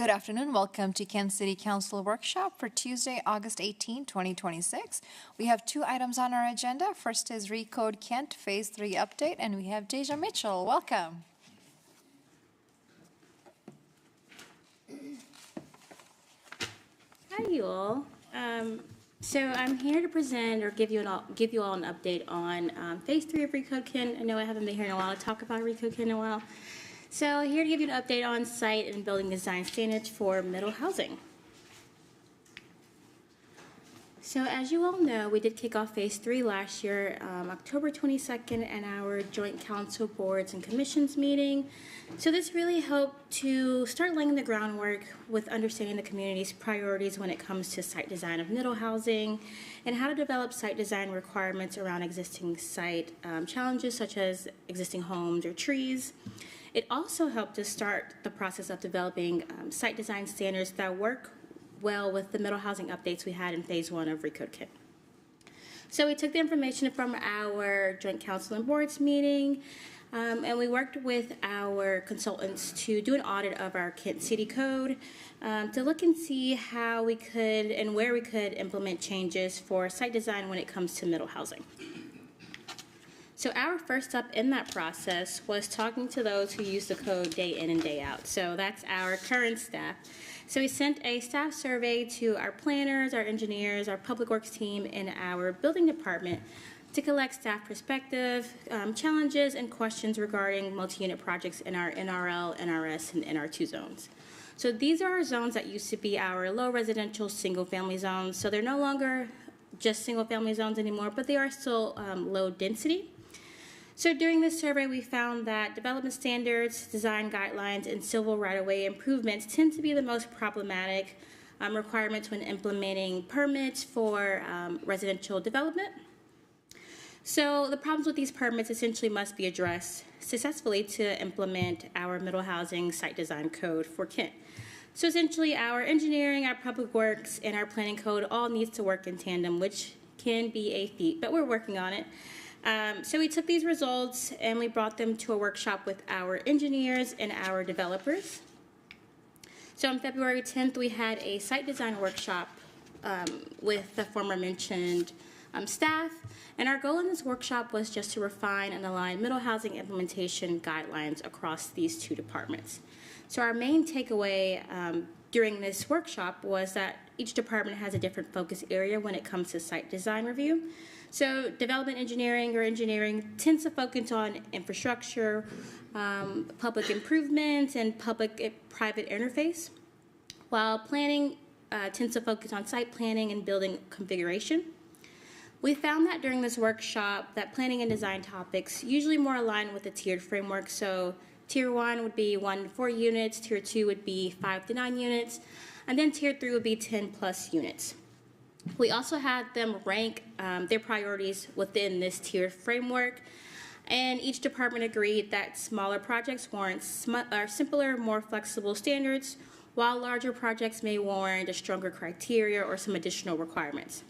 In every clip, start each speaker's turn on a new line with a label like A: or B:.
A: Good afternoon. Welcome to Kent City Council Workshop for Tuesday, August 18, 2026. We have two items on our agenda. First is Recode Kent Phase 3 update, and we have Deja Mitchell. Welcome.
B: Hi, you all. So I'm here to present or give you all an update on Phase 3 of Recode Kent. I know I haven't been here in a while to talk about Recode Kent in a while. So here to give you an update on site and building design standards for middle housing. So as you all know, we did kick off Phase 3 last year, October 22nd, at our joint council boards and commissions meeting. So this really helped to start laying the groundwork with understanding the community's priorities when it comes to site design of middle housing and how to develop site design requirements around existing site challenges such as existing homes or trees. It also helped to start the process of developing site design standards that work well with the middle housing updates we had in Phase 1 of Recode Kent. So we took the information from our joint council and boards meeting, and we worked with our consultants to do an audit of our Kent City Code to look and see how we could and where we could implement changes for site design when it comes to middle housing. So our first step in that process was talking to those who use the code day in and day out. So that's our current staff. So we sent a staff survey to our planners, our engineers, our public works team, and our building department to collect staff perspective, challenges, and questions regarding multi-unit projects in our NRL, NRS, and NR2 zones. So these are our zones that used to be our low residential single-family zones. So they're no longer just single-family zones anymore, but they are still low density. So during this survey, we found that development standards, design guidelines, and civil right-of-way improvements tend to be the most problematic requirements when implementing permits for residential development. So the problems with these permits essentially must be addressed successfully to implement our middle housing site design code for Kent. So essentially our engineering, our public works, and our planning code all needs to work in tandem, which can be a feat, but we're working on it. So we took these results and we brought them to a workshop with our engineers and our developers. So on February 10th, we had a site design workshop with the former mentioned staff. And our goal in this workshop was just to refine and align middle housing implementation guidelines across these two departments. So our main takeaway during this workshop was that each department has a different focus area when it comes to site design review. So development engineering tends to focus on infrastructure, public improvements, and public-private interface, while planning tends to focus on site planning and building configuration. We found that during this workshop that planning and design topics usually more align with the tiered framework. So Tier 1 would be 1 to 4 units, Tier 2 would be 5 to 9 units, and then Tier 3 would be 10 plus units. We also had them rank their priorities within this tiered framework, and each department agreed that smaller projects warrant simpler, more flexible standards, while larger projects may warrant a stronger criteria or some additional requirements.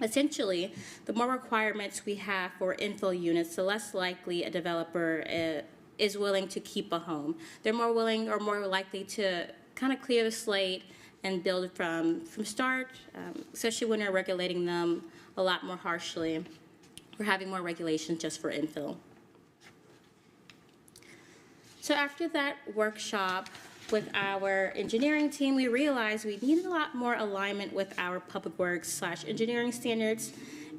B: Essentially, the more requirements we have for infill units, the less likely a developer is willing to keep a home. They're more willing or more likely to kind of clear the slate and build from start, especially when we're regulating them a lot more harshly. We're having more regulations just for infill. So after that workshop with our engineering team, we realized we needed a lot more alignment with our public works / engineering standards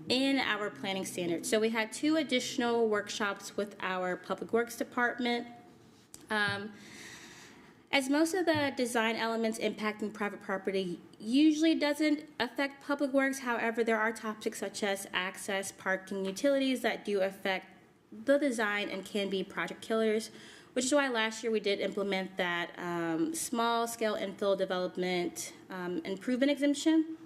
B: and our planning standards. So we had 2 additional workshops with our public works department. As most of the design elements impacting private property usually doesn't affect public works, however, there are topics such as access, parking, utilities that do affect the design and can be project killers, which is why last year we did implement that small-scale infill development improvement exemption.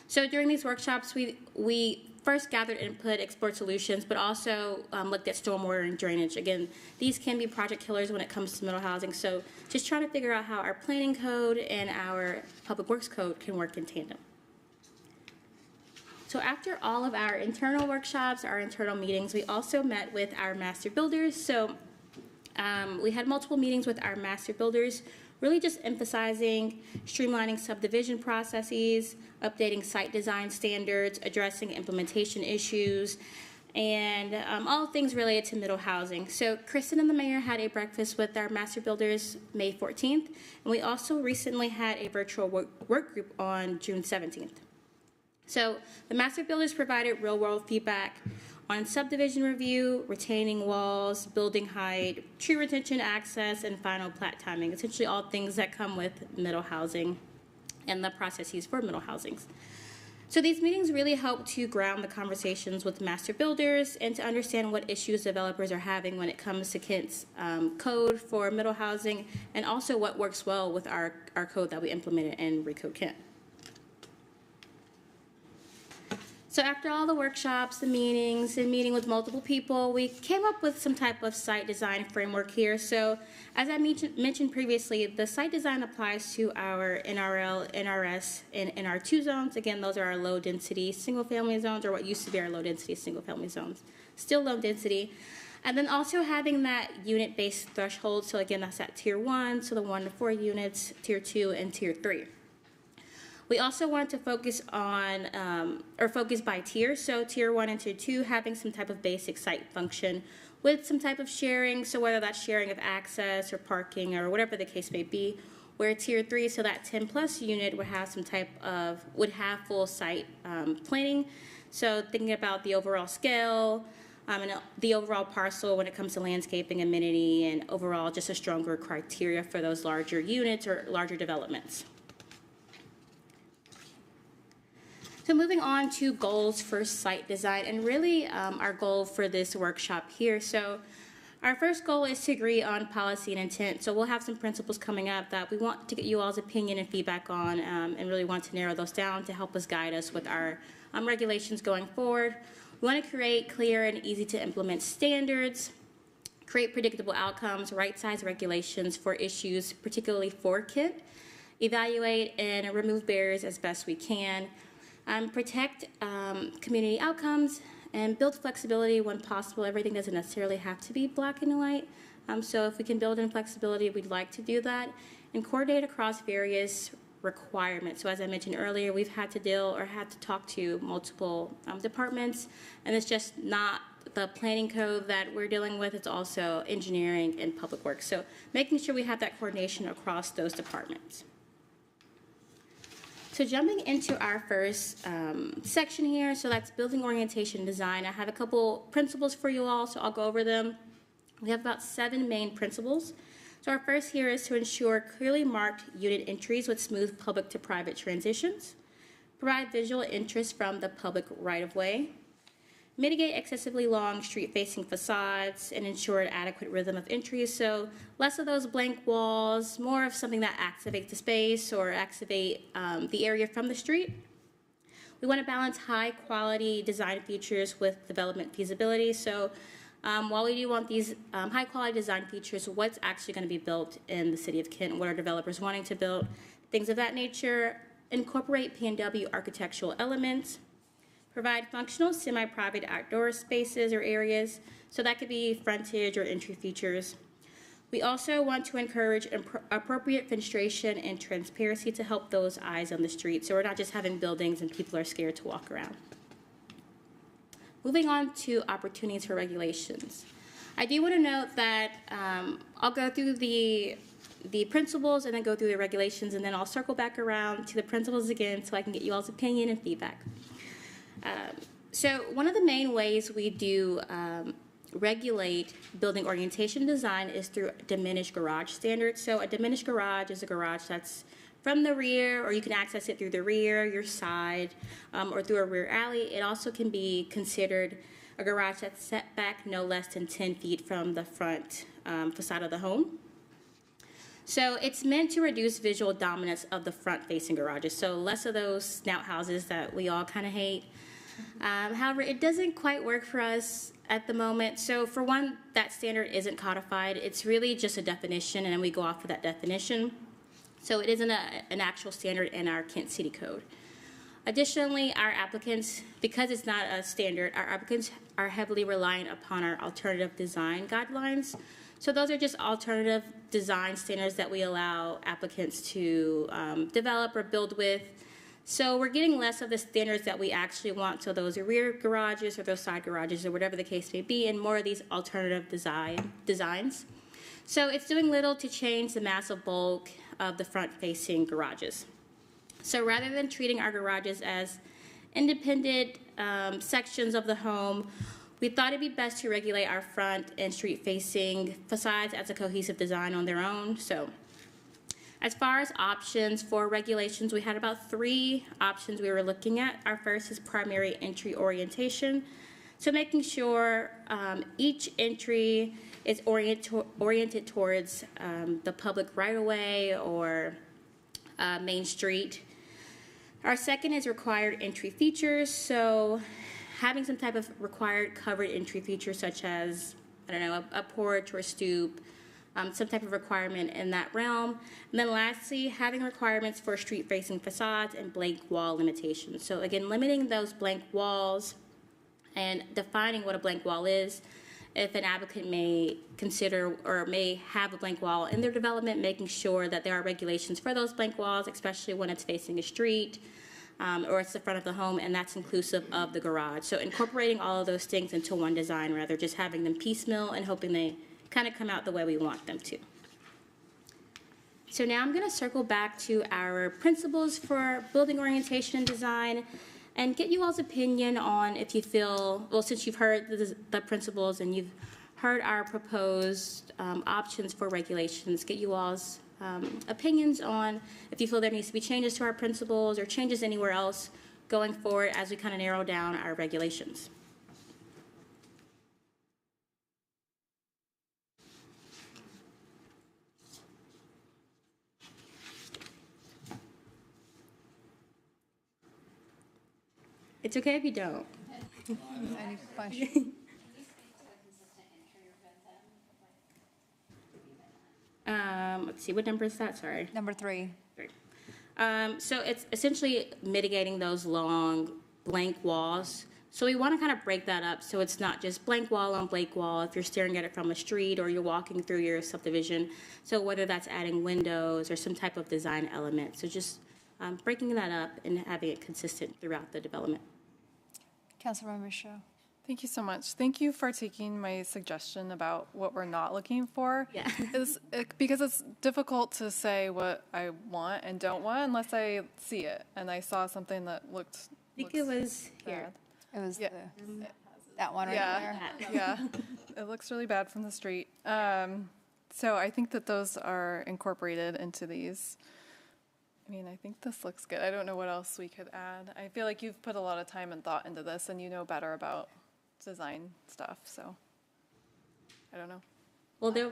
B: So during these workshops, we first gathered input, explored solutions, but also looked at stormwater and drainage. Again, these can be project killers when it comes to middle housing, so just trying to figure out how our planning code and our public works code can work in tandem. So after all of our internal workshops, our internal meetings, we also met with our master builders. So we had multiple meetings with our master builders really just emphasizing streamlining subdivision processes, updating site design standards, addressing implementation issues, and all things related to middle housing. So Kristen and the mayor had a breakfast with our master builders May 14th, and we also recently had a virtual work group on June 17th. So the master builders provided real-world feedback on subdivision review, retaining walls, building height, tree retention access, and final plat timing, essentially all things that come with middle housing and the processes for middle housings. So these meetings really help to ground the conversations with master builders and to understand what issues developers are having when it comes to Kent's code for middle housing, and also what works well with our code that we implemented in Recode Kent. So after all the workshops, the meetings, and meeting with multiple people, we came up with some type of site design framework here. So as I mentioned previously, the site design applies to our NRL, NRS, and NR2 zones. Again, those are our low density single family zones, or what used to be our low density single family zones. Still low density. And then also having that unit-based threshold. So again, that's at tier 1, so the 1 to 4 units, tier 2, and tier 3. We also wanted to focus on, or focus by tier. So tier 1 and tier 2 having some type of basic site function with some type of sharing. So whether that's sharing of access or parking or whatever the case may be. Where tier 3, so that 10+ unit would have some type of, would have full site planning. So thinking about the overall scale and the overall parcel when it comes to landscaping, amenity, and overall just a stronger criteria for those larger units or larger developments. So moving on to goals for site design, and really our goal for this workshop here. So our first goal is to agree on policy and intent. So we'll have some principles coming up that we want to get you all's opinion and feedback on, and really want to narrow those down to help us guide us with our regulations going forward. We want to create clear and easy to implement standards, create predictable outcomes, right-size regulations for issues, particularly for Kent, evaluate and remove barriers as best we can, protect community outcomes, and build flexibility when possible. Everything doesn't necessarily have to be black and white. So if we can build in flexibility, we'd like to do that, and coordinate across various requirements. So as I mentioned earlier, we've had to deal or had to talk to multiple departments, and it's just not the planning code that we're dealing with, it's also engineering and public works. So making sure we have that coordination across those departments. So jumping into our first section here, so that's building orientation design. I have a couple principles for you all, so I'll go over them. We have about 7 main principles. So our first here is to ensure clearly marked unit entries with smooth public to private transitions, provide visual interest from the public right-of-way, mitigate excessively long street-facing facades, and ensure an adequate rhythm of entry. So less of those blank walls, more of something that activates the space or activate the area from the street. We want to balance high-quality design features with development feasibility. So while we do want these high-quality design features, what's actually going to be built in the city of Kent? What are developers wanting to build? Things of that nature. Incorporate P&W architectural elements. Provide functional semi-private outdoor spaces or areas, so that could be frontage or entry features. We also want to encourage appropriate fenestration and transparency to help those eyes on the street, so we're not just having buildings and people are scared to walk around. Moving on to opportunities for regulations. I do want to note that I'll go through the principles and then go through the regulations, and then I'll circle back around to the principles again so I can get you all's opinion and feedback. So one of the main ways we do regulate building orientation design is through diminished garage standards. So a diminished garage is a garage that's from the rear, or you can access it through the rear, your side, or through a rear alley. It also can be considered a garage that's set back no less than 10 feet from the front facade of the home. So it's meant to reduce visual dominance of the front-facing garages, so less of those snout houses that we all kind of hate. However, it doesn't quite work for us at the moment. So for one, that standard isn't codified. It's really just a definition, and then we go off of that definition. So it isn't an actual standard in our Kent City Code. Additionally, our applicants, because it's not a standard, our applicants are heavily reliant upon our alternative design guidelines. So those are just alternative design standards that we allow applicants to develop or build with. So we're getting less of the standards that we actually want. So those are rear garages or those side garages or whatever the case may be, and more of these alternative designs. So it's doing little to change the massive bulk of the front-facing garages. So rather than treating our garages as independent sections of the home, we thought it'd be best to regulate our front and street-facing facades as a cohesive design on their own. So as far as options for regulations, we had about 3 options we were looking at. Our first is primary entry orientation. So making sure each entry is oriented towards the public right-of-way or Main Street. Our second is required entry features. So having some type of required covered entry feature such as, I don't know, a porch or a stoop, some type of requirement in that realm. And then lastly, having requirements for street-facing facades and blank wall limitations. So again, limiting those blank walls and defining what a blank wall is. If an applicant may consider or may have a blank wall in their development, making sure that there are regulations for those blank walls, especially when it's facing a street or it's the front of the home, and that's inclusive of the garage. So incorporating all of those things into one design rather just having them piecemeal and hoping they kind of come out the way we want them to. So now I'm going to circle back to our principles for building orientation and design and get you all's opinion on if you feel, well, since you've heard the principles and you've heard our proposed options for regulations, get you all's opinions on if you feel there needs to be changes to our principles or changes anywhere else going forward as we kind of narrow down our regulations. It's okay if you don't.
A: Any questions?
B: Let's see, what number is that? Sorry.
A: Number 3.
B: So it's essentially mitigating those long blank walls. So we want to kind of break that up so it's not just blank wall on blank wall if you're staring at it from a street or you're walking through your subdivision. So whether that's adding windows or some type of design element. So just breaking that up and having it consistent throughout the development.
A: Councilmember Show.
C: Thank you so much. Thank you for taking my suggestion about what we're not looking for.
B: Yeah.
C: Because it's difficult to say what I want and don't want unless I see it. And I saw something that looked.
B: I think it was here.
A: It was
C: Yeah.
A: that one right
C: Yeah.
A: there.
C: Yeah, it looks really bad from the street. So I think that those are incorporated into these. I mean, I think this looks good. I don't know what else we could add. I feel like you've put a lot of time and thought into this, and you know better about design stuff, so I don't know.
B: Well, there.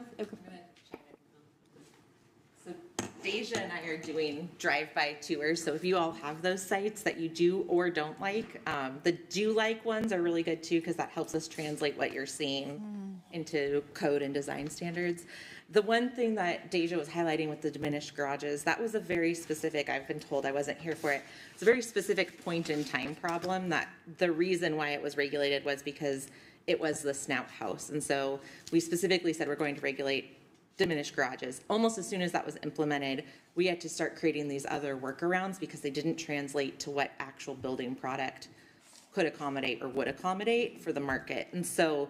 D: So Deja and I are doing drive-by tours, so if you all have those sites that you do or don't like, the do-like ones are really good too, because that helps us translate what you're seeing into code and design standards. The one thing that Deja was highlighting with the diminished garages, that was a very specific, I've been told, I wasn't here for it, it's a very specific point in time problem that the reason why it was regulated was because it was the snout house. And so we specifically said we're going to regulate diminished garages. Almost as soon as that was implemented, we had to start creating these other workarounds because they didn't translate to what actual building product could accommodate or would accommodate for the market. And so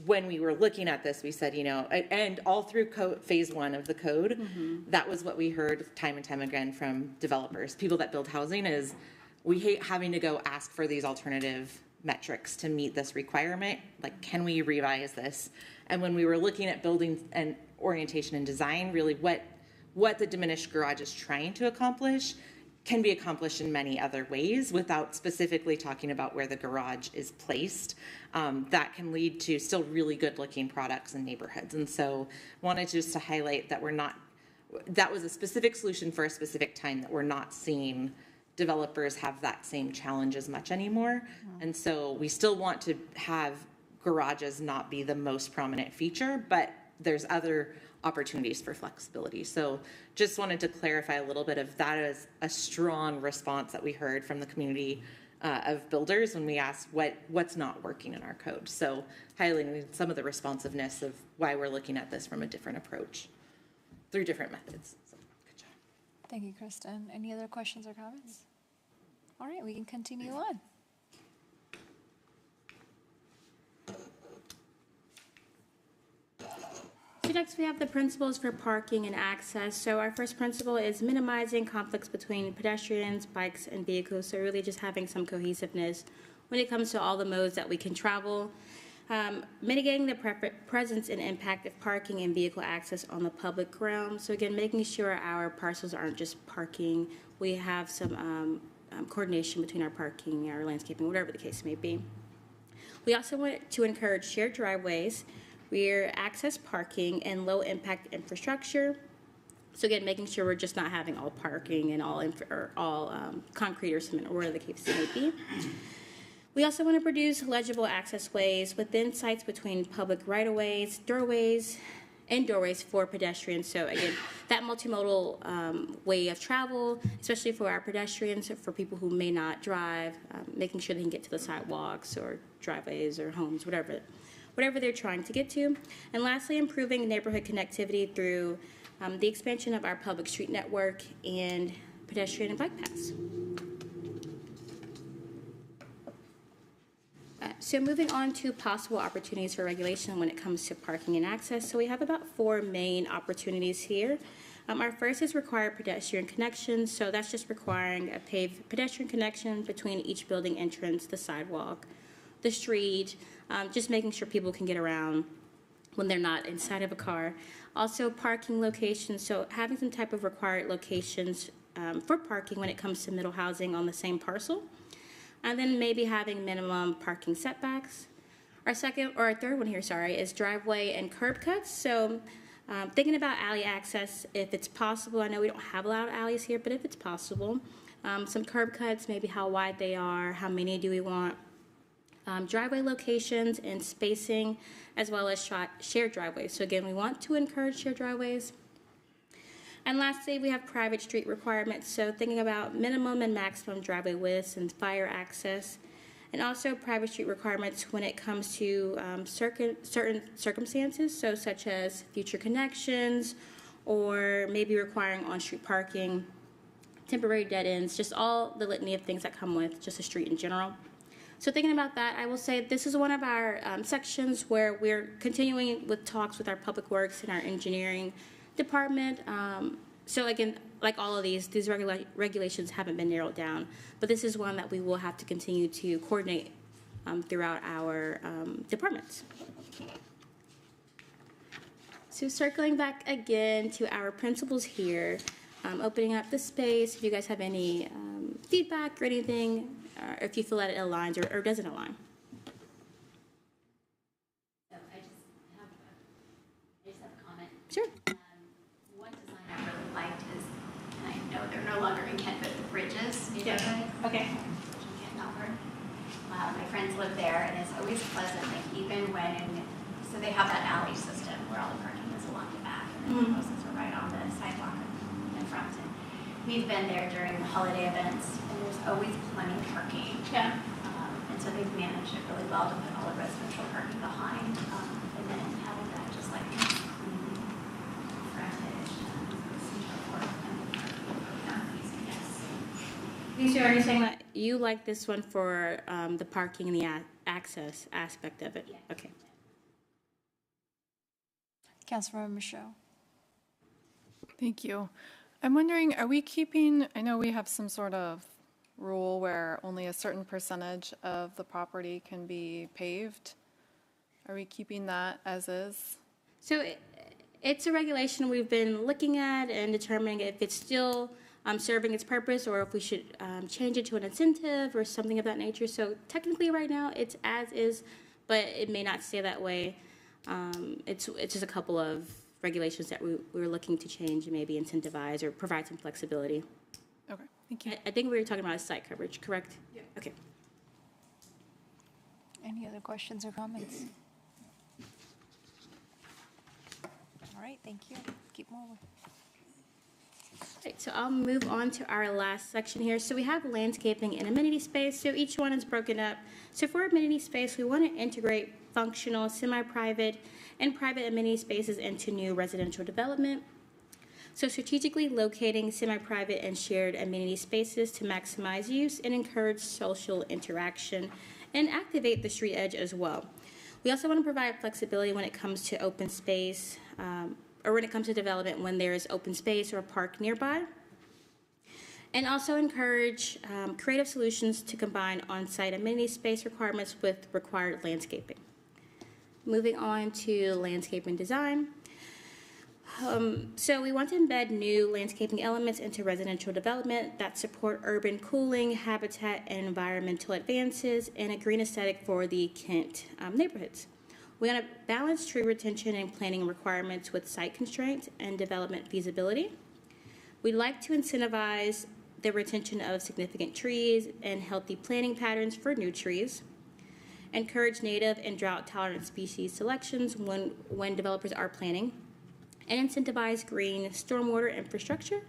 D: when we were looking at this, we said, you know, and all through phase 1 of the code, that was what we heard time and time again from developers, people that build housing, is we hate having to go ask for these alternative metrics to meet this requirement. Like, can we revise this? And when we were looking at building and orientation and design, really what the diminished garage is trying to accomplish can be accomplished in many other ways without specifically talking about where the garage is placed. That can lead to still really good looking products in neighborhoods. And so wanted just to highlight that that was a specific solution for a specific time, that we're not seeing developers have that same challenge as much anymore. And so we still want to have garages not be the most prominent feature, but there's other opportunities for flexibility. So just wanted to clarify a little bit of that as a strong response that we heard from the community of builders when we asked what's not working in our code. So highlighting some of the responsiveness of why we're looking at this from a different approach through different methods. So, good job.
A: Thank you, Kristen. Any other questions or comments? All right, we can continue on.
B: So next we have the principles for parking and access. So our first principle is minimizing conflicts between pedestrians, bikes, and vehicles. So really just having some cohesiveness when it comes to all the modes that we can travel. Mitigating the presence and impact of parking and vehicle access on the public realm. So again, making sure our parcels aren't just parking. We have some coordination between our parking, our landscaping, whatever the case may be. We also want to encourage shared driveways, rear access parking, and low impact infrastructure. So again, making sure we're just not having all parking and all concrete or cement or whatever the case may be. We also want to produce legible access ways within sites between public right-of-ways, doorways for pedestrians. So again, that multimodal way of travel, especially for our pedestrians, for people who may not drive, making sure they can get to the sidewalks or driveways or homes, whatever they're trying to get to. And lastly, improving neighborhood connectivity through the expansion of our public street network and pedestrian and bike paths. So moving on to possible opportunities for regulation when it comes to parking and access. So we have about 4 main opportunities here. Our first is required pedestrian connections. So that's just requiring a paved pedestrian connection between each building entrance, the sidewalk, the street, just making sure people can get around when they're not inside of a car. Also parking locations. So having some type of required locations for parking when it comes to middle housing on the same parcel. And then maybe having minimum parking setbacks. Our third one here, is driveway and curb cuts. So thinking about alley access, if it's possible, I know we don't have a lot of alleys here, but if it's possible, some curb cuts, maybe how wide they are, how many do we want, driveway locations and spacing, as well as shared driveways. So again, we want to encourage shared driveways. And lastly, we have private street requirements, so thinking about minimum and maximum driveway widths and fire access, and also private street requirements when it comes to certain circumstances, so such as future connections, or maybe requiring on-street parking, temporary dead ends, just all the litany of things that come with just a street in general. So thinking about that, I will say this is one of our sections where we're continuing with talks with our public works and our engineering department. So again, like all of these regulations haven't been narrowed down, but this is one that we will have to continue to coordinate throughout our departments. So circling back again to our principles here, opening up the space, if you guys have any feedback or anything, if you feel that it aligns or doesn't align.
E: So I just have a comment.
B: Sure.
E: One design I really liked is, and I know they're no longer in Kent, but the bridges neighborhood.
B: Okay.
E: Which in Kent, Melbourne. My friends live there, and it's always pleasant, like even when, so they have that alley system where all the parking is along the back, and then the houses are right on the sidewalk in front. And we've been there during the holiday events, and there's always plenty of parking.
B: Yeah.
E: And so they've managed it really well to put all the residential parking behind, and then having that just like frontage, Central Park, and parking, yes.
B: So are you saying that you like this one for the parking and the access aspect of it?
E: Yeah.
B: Okay.
A: Councilmember Michaud.
C: Thank you. I'm wondering, are we keeping, I know we have some sort of rule where only a certain percentage of the property can be paved. Are we keeping that as is?
B: So it's a regulation we've been looking at and determining if it's still serving its purpose or if we should change it to an incentive or something of that nature. So technically right now it's as is, but it may not stay that way. It's just a couple of regulations that we're looking to change and maybe incentivize or provide some flexibility.
C: Okay, thank you.
B: I think we were talking about site coverage, correct? Yeah. Okay.
A: Any other questions or comments? All right, thank you. Keep moving.
B: Right, so I'll move on to our last section here. So we have landscaping and amenity space. So each one is broken up. So for amenity space, we want to integrate functional, semi-private, and private amenity spaces into new residential development. So strategically locating semi-private and shared amenity spaces to maximize use and encourage social interaction and activate the street edge as well. We also want to provide flexibility when it comes to open space, or when it comes to development when there is open space or a park nearby. And also encourage creative solutions to combine on-site amenity space requirements with required landscaping. Moving on to landscaping design. So we want to embed new landscaping elements into residential development that support urban cooling, habitat, and environmental advances, and a green aesthetic for the Kent neighborhoods. We want to balance tree retention and planning requirements with site constraints and development feasibility. We'd like to incentivize the retention of significant trees and healthy planting patterns for new trees. Encourage native and drought-tolerant species selections when developers are planting. And incentivize green stormwater infrastructure.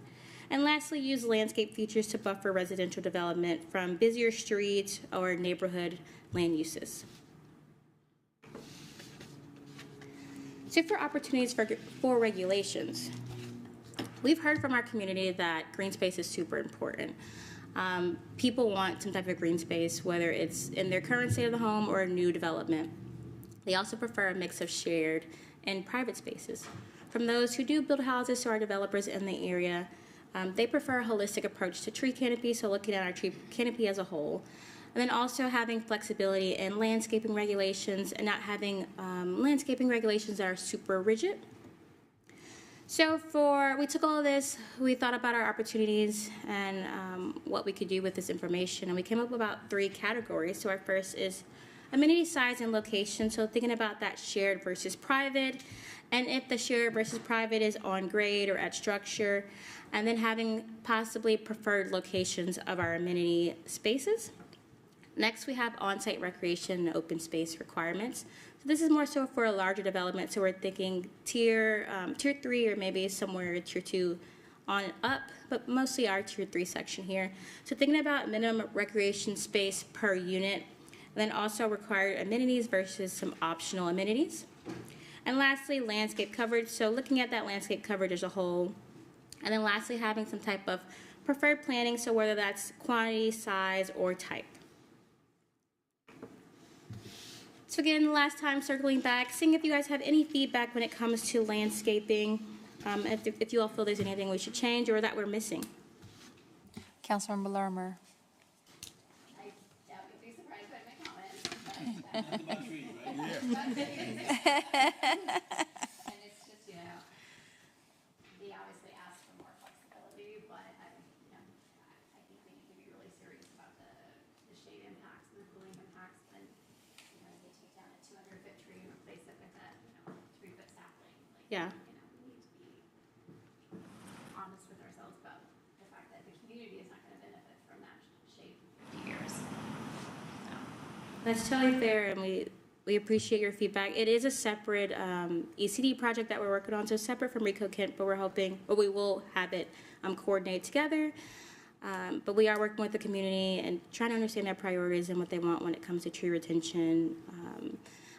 B: And lastly, use landscape features to buffer residential development from busier streets or neighborhood land uses. So for opportunities for regulations, we've heard from our community that green space is super important. People want some type of green space, whether it's in their current state of the home or a new development. They also prefer a mix of shared and private spaces. From those who do build houses to our developers in the area, they prefer a holistic approach to tree canopy, so looking at our tree canopy as a whole. And then also having flexibility in landscaping regulations and not having landscaping regulations that are super rigid. So we took all of this, we thought about our opportunities and what we could do with this information, and we came up with about 3 categories. So our first is amenity size and location, so thinking about that shared versus private, and if the shared versus private is on grade or at structure, and then having possibly preferred locations of our amenity spaces. Next, we have on-site recreation and open space requirements. So this is more so for a larger development, so we're thinking tier 3 or maybe somewhere tier 2 on up, but mostly our tier 3 section here. So thinking about minimum recreation space per unit, and then also required amenities versus some optional amenities. And lastly, landscape coverage, so looking at that landscape coverage as a whole. And then lastly, having some type of preferred planning, so whether that's quantity, size, or type. So again, last time circling back, seeing if you guys have any feedback when it comes to landscaping, if you all feel there's anything we should change or that we're missing.
A: Councilmember Larimer.
E: I doubt you'll be surprised by my comments. And it's just, they obviously ask for more flexibility, but I think we need to be really serious about the shade impacts and the cooling impacts when, they take down a 200-foot tree and replace it with a, 3-foot sapling.
B: Yeah.
E: We need to be honest with ourselves about the fact that the community is not going to benefit from that shade for 50 years. So.
B: That's totally fair, and we appreciate your feedback. It is a separate ECD project that we're working on, so separate from Rico Kent, but we will have it coordinate together. But we are working with the community and trying to understand their priorities and what they want when it comes to tree retention.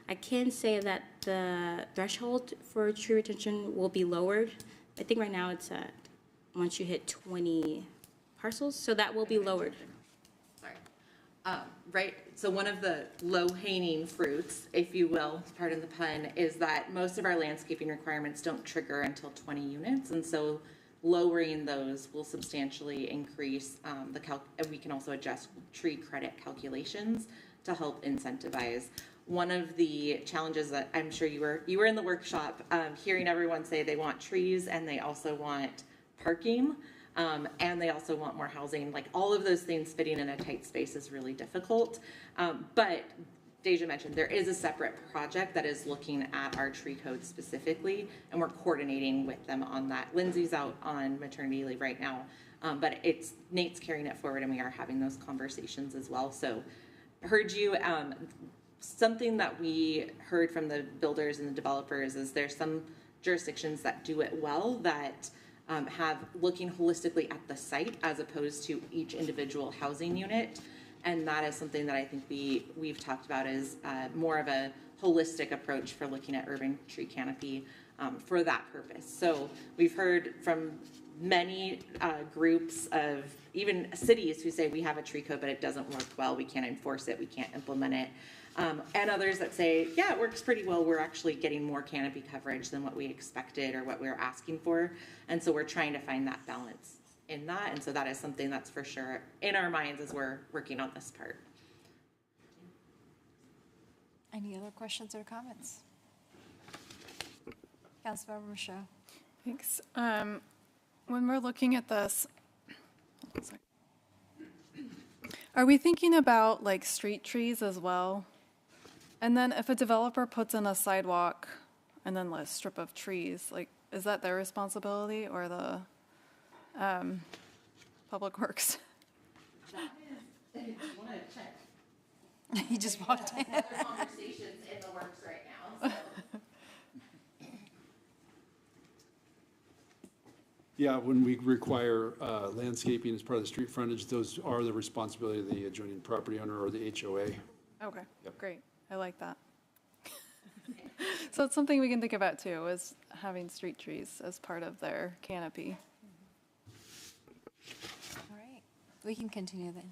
B: I can say that the threshold for tree retention will be lowered. I think right now it's at once you hit 20 parcels, so that will be lowered.
D: Sorry. Right, so one of the low-hanging fruits, if you will, pardon the pun, is that most of our landscaping requirements don't trigger until 20 units, and so lowering those will substantially increase we can also adjust tree credit calculations to help incentivize. One of the challenges that I'm sure you were in the workshop, hearing everyone say they want trees and they also want parking. And they also want more housing. Like all of those things fitting in a tight space is really difficult. But Deja mentioned there is a separate project that is looking at our tree code specifically, and we're coordinating with them on that. Lindsay's out on maternity leave right now, but Nate's carrying it forward, and we are having those conversations as well. So heard you. Something that we heard from the builders and the developers is there's some jurisdictions that do it well that have looking holistically at the site as opposed to each individual housing unit. And that is something that I think we've talked about as more of a holistic approach for looking at urban tree canopy for that purpose. So we've heard from many groups of even cities who say we have a tree code, but it doesn't work well. We can't enforce it. We can't implement it. And others that say, yeah, it works pretty well. We're actually getting more canopy coverage than what we expected or what we were asking for. And so we're trying to find that balance in that. And so that is something that's for sure in our minds as we're working on this part.
A: Any other questions or comments? Councilmember Michaud.
C: Thanks. When we're looking at this, are we thinking about like street trees as well? And then if a developer puts in a sidewalk and then a strip of trees, like, is that their responsibility or the Public Works?
D: If you want to check.
A: He just walked in.
D: Other conversations in the works right now. So.
F: Yeah, when we require landscaping as part of the street frontage, those are the responsibility of the adjoining property owner or the HOA.
C: Okay, great. I like that. So it's something we can think about too, is having street trees as part of their canopy.
A: All right, we can continue then.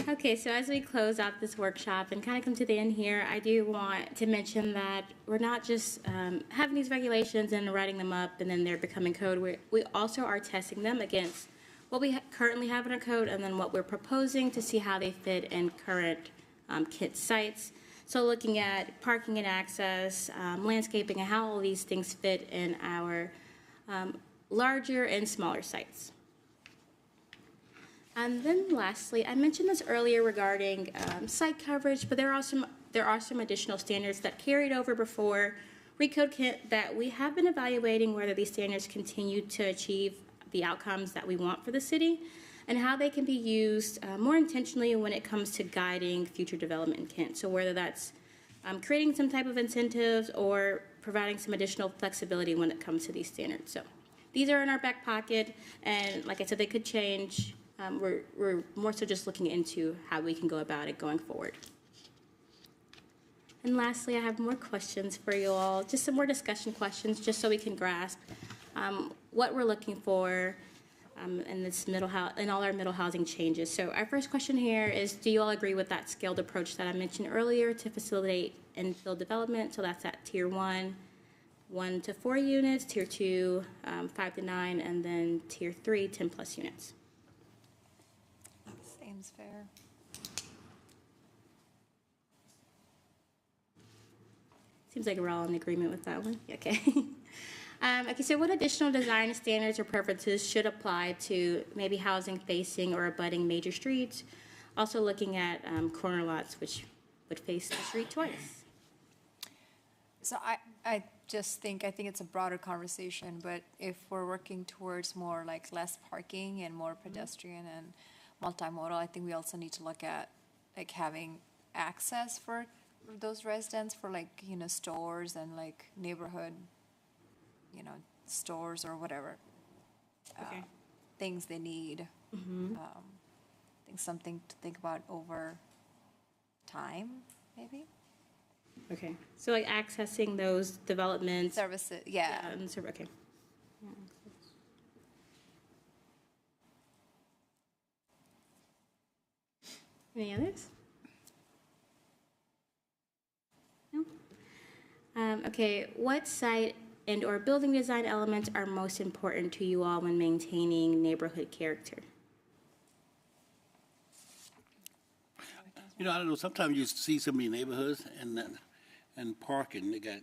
B: Okay, so as we close out this workshop and kind of come to the end here, I do want to mention that we're not just having these regulations and writing them up and then they're becoming code. We also are testing them against what we currently have in our code and then what we're proposing to see how they fit in current KIT sites. So looking at parking and access, landscaping, and how all these things fit in our larger and smaller sites. And then lastly, I mentioned this earlier regarding site coverage, but there are some additional standards that carried over before Recode KIT that we have been evaluating whether these standards continue to achieve the outcomes that we want for the city and how they can be used more intentionally when it comes to guiding future development in Kent. So whether that's creating some type of incentives or providing some additional flexibility when it comes to these standards. So these are in our back pocket, and like I said, they could change. We're more so just looking into how we can go about it going forward. And lastly, I have more questions for you all, just some more discussion questions, just so we can grasp what we're looking for in this in all our middle housing changes. So our first question here is, do you all agree with that scaled approach that I mentioned earlier to facilitate infill development? So that's at tier 1, 1 to 4 units, tier 2, 5 to 9, and then tier 3, 10 plus units.
A: Seems fair.
B: Seems like we're all in agreement with that one. Okay. Okay, so what additional design standards or preferences should apply to maybe housing facing or abutting major streets? Also looking at corner lots, which would face the street twice.
A: So I think it's a broader conversation, but if we're working towards more like less parking and more pedestrian and multimodal, I think we also need to look at like having access for those residents for like, stores and like neighborhood, stores or whatever.
B: Okay.
A: Things they need. I think something to think about over time, maybe.
B: Okay, so like accessing those developments.
A: Services, yeah.
B: Okay. Any others? No? Okay, what site and or building design elements are most important to you all when maintaining neighborhood character?
G: I don't know, sometimes you see some of these neighborhoods and parking, they got,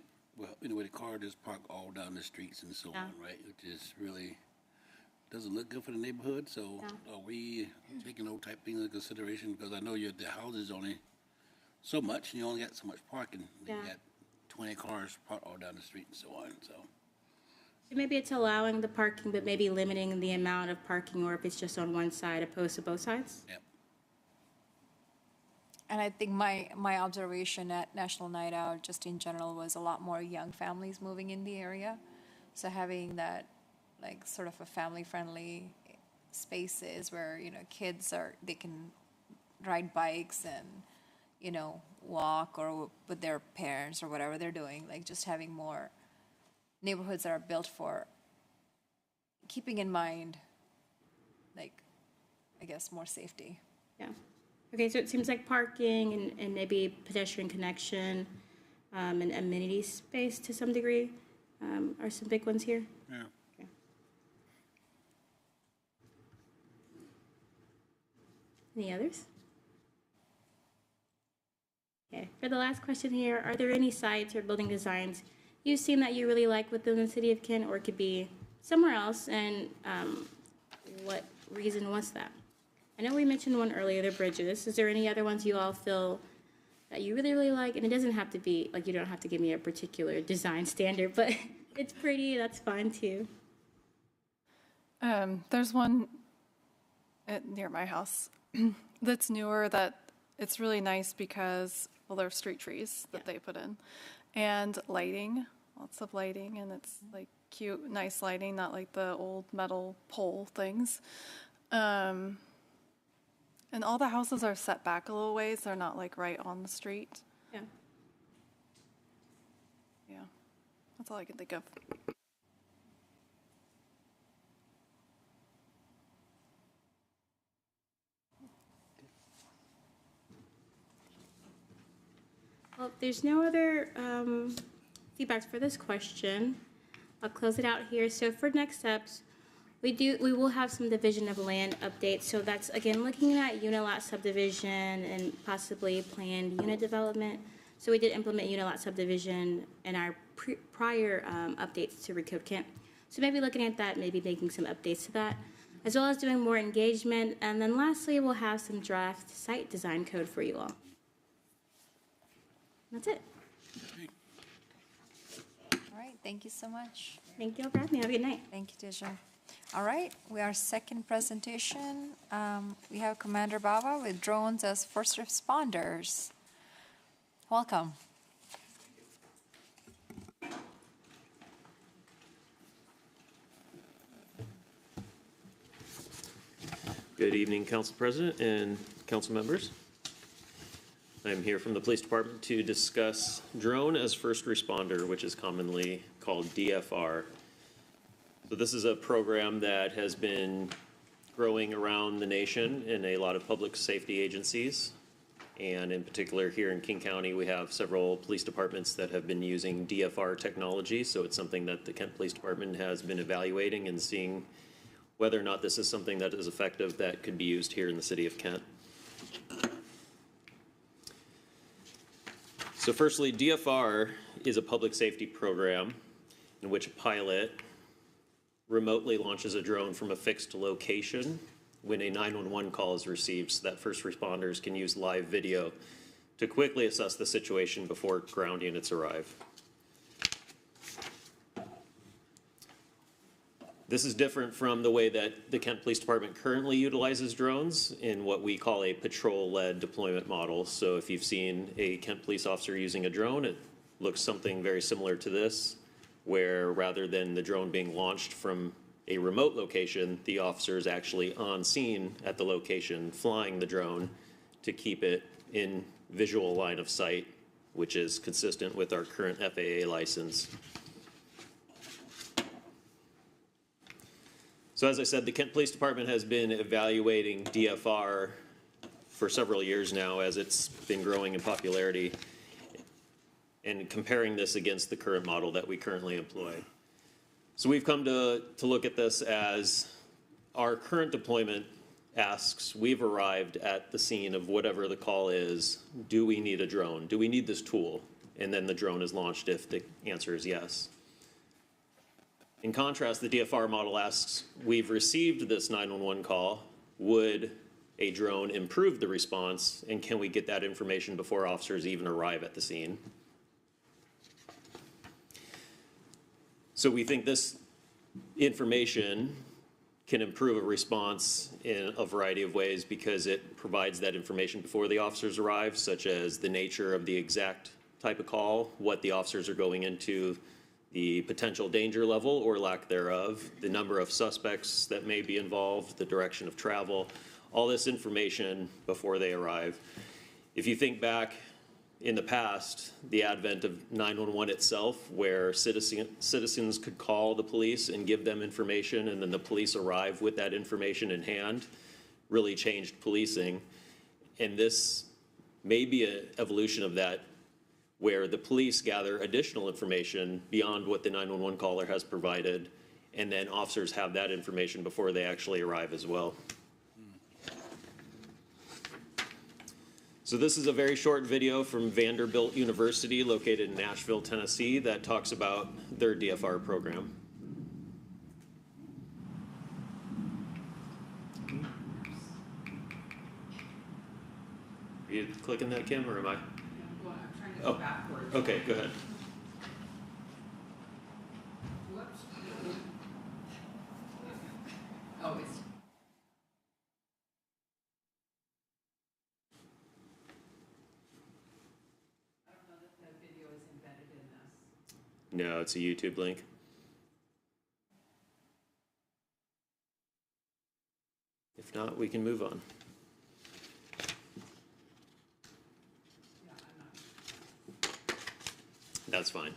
G: the car just park all down the streets and so on, right? Which is really, doesn't look good for the neighborhood, so are we taking those type things into consideration? Because I know the house is only so much, and you only got so much parking. You got 20 cars parked all down the street and so on, so.
B: So maybe it's allowing the parking, but maybe limiting the amount of parking, or if it's just on one side opposed to both sides?
G: Yep.
A: And I think my observation at National Night Out, just in general, was a lot more young families moving in the area. So having that, like, sort of a family-friendly spaces where, kids they can ride bikes and, walk or with their parents or whatever they're doing, like just having more neighborhoods that are built for keeping in mind, like, I guess, more safety.
B: Yeah. Okay, so it seems like parking and maybe pedestrian connection and amenity space to some degree are some big ones here.
G: Yeah.
B: Okay. Any others? Okay, for the last question here, are there any sites or building designs you've seen that you really like within the city of Kent, or it could be somewhere else, and what reason was that? I know we mentioned one earlier, the bridges. Is there any other ones you all feel that you really, really like? And it doesn't have to be, like, you don't have to give me a particular design standard, but it's pretty, that's fine too.
C: There's one near my house that's newer that it's really nice because, well, there are street trees that they put in and lighting, lots of lighting, and it's like cute, nice lighting, not like the old metal pole things. And all the houses are set back a little ways. They're not like right on the street.
B: Yeah.
C: Yeah, that's all I can think of.
B: Well, if there's no other feedbacks for this question, I'll close it out here. So for next steps, we will have some division of land updates. So that's, again, looking at unilot subdivision and possibly planned unit development. So we did implement unilot subdivision in our prior updates to Recode Kent. So maybe looking at that, maybe making some updates to that, as well as doing more engagement. And then lastly, we'll have some draft site design code for you all. That's it.
A: All right, thank you so much.
B: Thank you all for having me. Have a good night.
A: Thank you, Deja. All right, we are second presentation. We have Commander Baba with drones as first responders. Welcome.
H: Good evening, Council President and council members. I'm here from the Police Department to discuss drone as first responder, which is commonly called DFR. So this is a program that has been growing around the nation in a lot of public safety agencies. And in particular here in King County, we have several police departments that have been using DFR technology. So it's something that the Kent Police Department has been evaluating and seeing whether or not this is something that is effective that could be used here in the city of Kent. So firstly, DFR is a public safety program in which a pilot remotely launches a drone from a fixed location when a 911 call is received, so that first responders can use live video to quickly assess the situation before ground units arrive. This is different from the way that the Kent Police Department currently utilizes drones in what we call a patrol-led deployment model. So if you've seen a Kent police officer using a drone, it looks something very similar to this, where rather than the drone being launched from a remote location, the officer is actually on scene at the location flying the drone to keep it in visual line of sight, which is consistent with our current FAA license. So as I said, the Kent Police Department has been evaluating DFR for several years now as it's been growing in popularity and comparing this against the current model that we currently employ. So we've come to look at this as our current deployment asks, we've arrived at the scene of whatever the call is, do we need a drone? Do we need this tool? And then the drone is launched if the answer is yes. In contrast, the DFR model asks, we've received this 911 call, would a drone improve the response, and can we get that information before officers even arrive at the scene? So we think this information can improve a response in a variety of ways because it provides that information before the officers arrive, such as the nature of the exact type of call, what the officers are going into, the potential danger level or lack thereof, the number of suspects that may be involved, the direction of travel, all this information before they arrive. If you think back in the past, the advent of 911 itself, where citizens could call the police and give them information, and then the police arrive with that information in hand, really changed policing. And this may be an evolution of that, where the police gather additional information beyond what the 911 caller has provided, and then officers have that information before they actually arrive as well. So this is a very short video from Vanderbilt University, located in Nashville, Tennessee, that talks about their DFR program. Are you clicking that, Kim, or am I?
I: I'm trying to go backwards.
H: Okay, go ahead.
I: Whoops. Oh, it's. I don't know that the video is embedded in this.
H: No, it's a YouTube link. If not, we can move on.
I: Yeah, I'm not.
H: That's fine.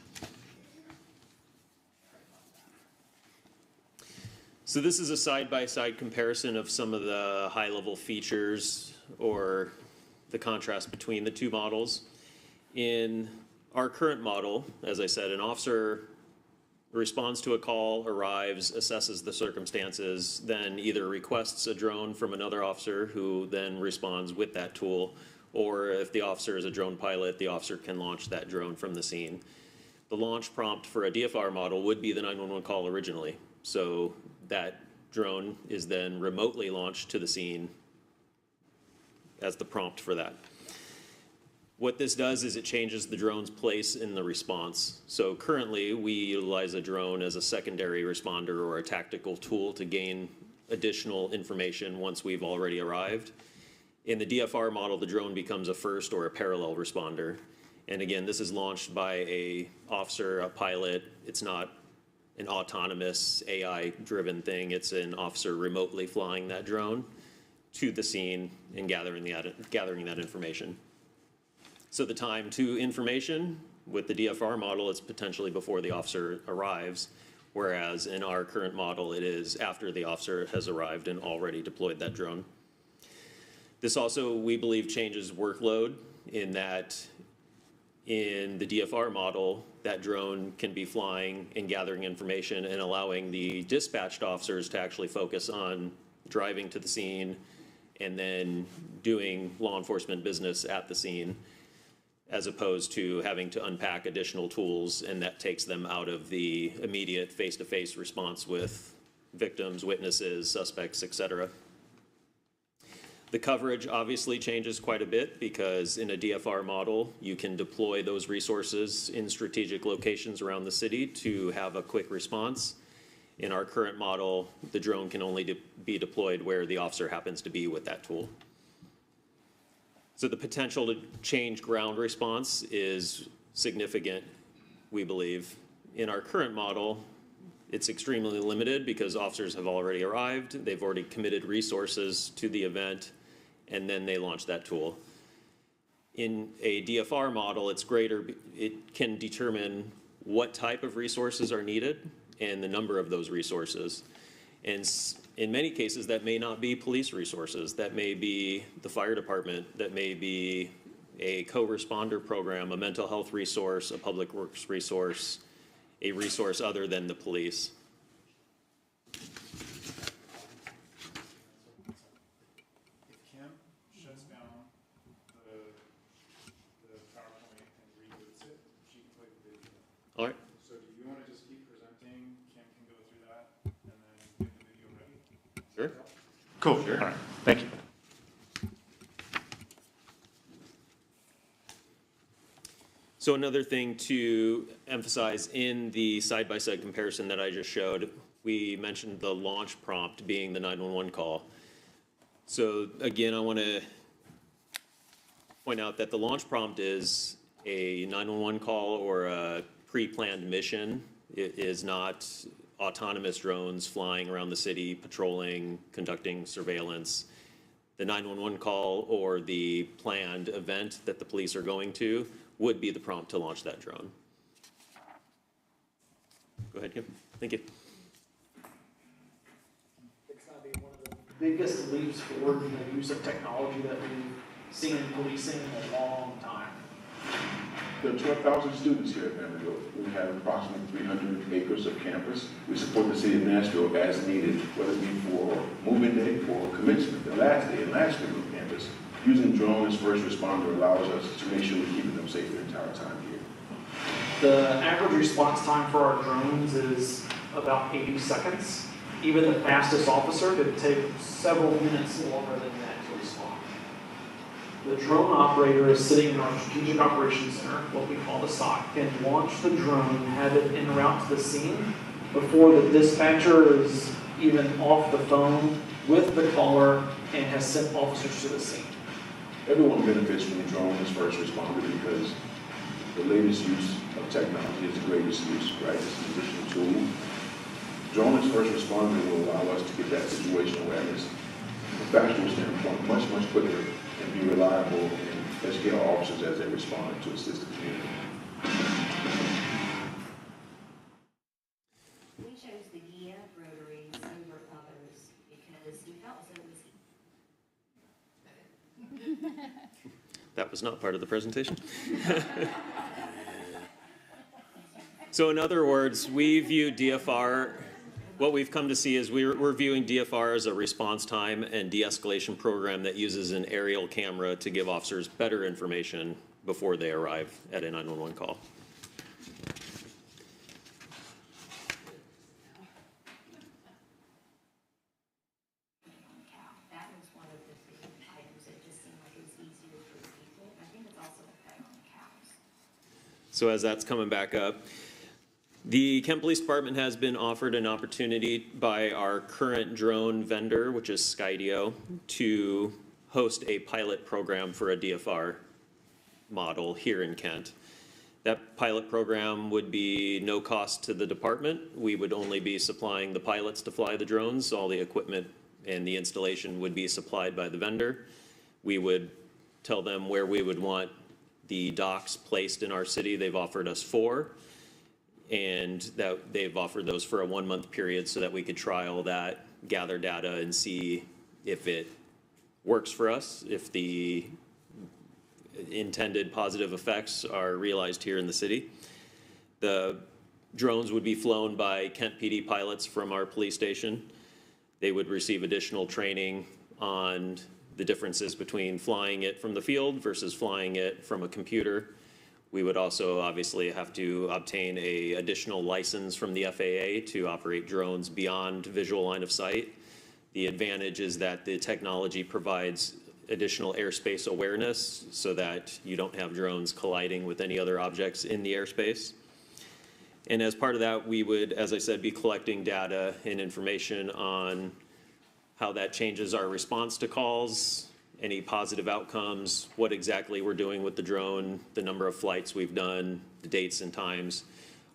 H: So this is a side-by-side comparison of some of the high-level features or the contrast between the two models. In our current model, as I said, an officer responds to a call, arrives, assesses the circumstances, then either requests a drone from another officer who then responds with that tool, or if the officer is a drone pilot, the officer can launch that drone from the scene. The launch prompt for a DFR model would be the 911 call originally. So that drone is then remotely launched to the scene as the prompt for that. What this does is it changes the drone's place in the response. So currently we utilize a drone as a secondary responder or a tactical tool to gain additional information once we've already arrived. In the DFR model, the drone becomes a first or a parallel responder. And again, this is launched by a officer, a pilot. It's not an autonomous AI-driven thing. It's an officer remotely flying that drone to the scene and gathering that information. So the time to information with the DFR model, it's potentially before the officer arrives, whereas in our current model, it is after the officer has arrived and already deployed that drone. This also, we believe, changes workload in that in the DFR model, that drone can be flying and gathering information and allowing the dispatched officers to actually focus on driving to the scene and then doing law enforcement business at the scene, as opposed to having to unpack additional tools, and that takes them out of the immediate face-to-face response with victims, witnesses, suspects, etc. The coverage obviously changes quite a bit because in a DFR model, you can deploy those resources in strategic locations around the city to have a quick response. In our current model, the drone can only be deployed where the officer happens to be with that tool. So the potential to change ground response is significant, we believe. In our current model, it's extremely limited because officers have already arrived, they've already committed resources to the event, and then they launch that tool. In a DFR model, it's greater. It can determine what type of resources are needed and the number of those resources. And in many cases, that may not be police resources. That may be the fire department. That may be a co-responder program, a mental health resource, a public works resource, a resource other than the police.
J: If Kim shuts down the PowerPoint and reboots it, she can play the video.
H: All right.
J: So do you want to just keep presenting? Kim can go through that and then get the video ready?
H: Sure.
J: Cool.
H: Sure.
J: All right. Thank you.
H: So another thing to emphasize in the side-by-side comparison that I just showed, we mentioned the launch prompt being the 911 call. So again, I want to point out that the launch prompt is a 911 call or a pre-planned mission. It is not autonomous drones flying around the city, patrolling, conducting surveillance. The 911 call or the planned event that the police are going to would be the prompt to launch that drone. Go ahead, Kim. Thank you.
K: It's going to be one of the biggest leaps forward in the use of technology that we've seen in policing in a long time.
L: There are 12,000 students here at Vanderbilt. We have approximately 300 acres of campus. We support the city of Nashville as needed, whether it be for moving day, for commencement, the last day, and last week on campus. Using drones as first responder allows us to make sure we're keeping them safe the entire time here.
K: The average response time for our drones is about 80 seconds. Even the fastest officer could take several minutes longer than that to respond. The drone operator is sitting in our Strategic Operations Center, what we call the SOC, can launch the drone, have it en route to the scene before the dispatcher is even off the phone with the caller and has sent officers to the scene.
L: Everyone benefits from the drone as first responder because the latest use of technology is the greatest use, right? It's an additional tool. Drone as first responder will allow us to get that situational awareness from a factual standpoint much, much quicker and be reliable and educate our officers as they respond to assist the community.
M: We chose the Gia rotaries over others because we felt so easy.
H: That was not part of the presentation. So in other words, we view DFR, what we've come to see is we're viewing DFR as a response time and de-escalation program that uses an aerial camera to give officers better information before they arrive at a 911 call.
M: That was one of the big items that just seemed like it was easier for people. I think it's also a effect on cows.
H: So as that's coming back up, the Kent Police Department has been offered an opportunity by our current drone vendor, which is Skydio, to host a pilot program for a DFR model here in Kent. That pilot program would be no cost to the department. We would only be supplying the pilots to fly the drones. All the equipment and the installation would be supplied by the vendor. We would tell them where we would want the docks placed in our city. They've offered us 4. And that they've offered those for a 1-month period so that we could trial that, gather data, and see if it works for us, if the intended positive effects are realized here in the city. The drones would be flown by Kent PD pilots from our police station. They would receive additional training on the differences between flying it from the field versus flying it from a computer. We would also obviously have to obtain an additional license from the FAA to operate drones beyond visual line of sight. The advantage is that the technology provides additional airspace awareness so that you don't have drones colliding with any other objects in the airspace. And as part of that, we would, as I said, be collecting data and information on how that changes our response to calls, any positive outcomes, what exactly we're doing with the drone, the number of flights we've done, the dates and times.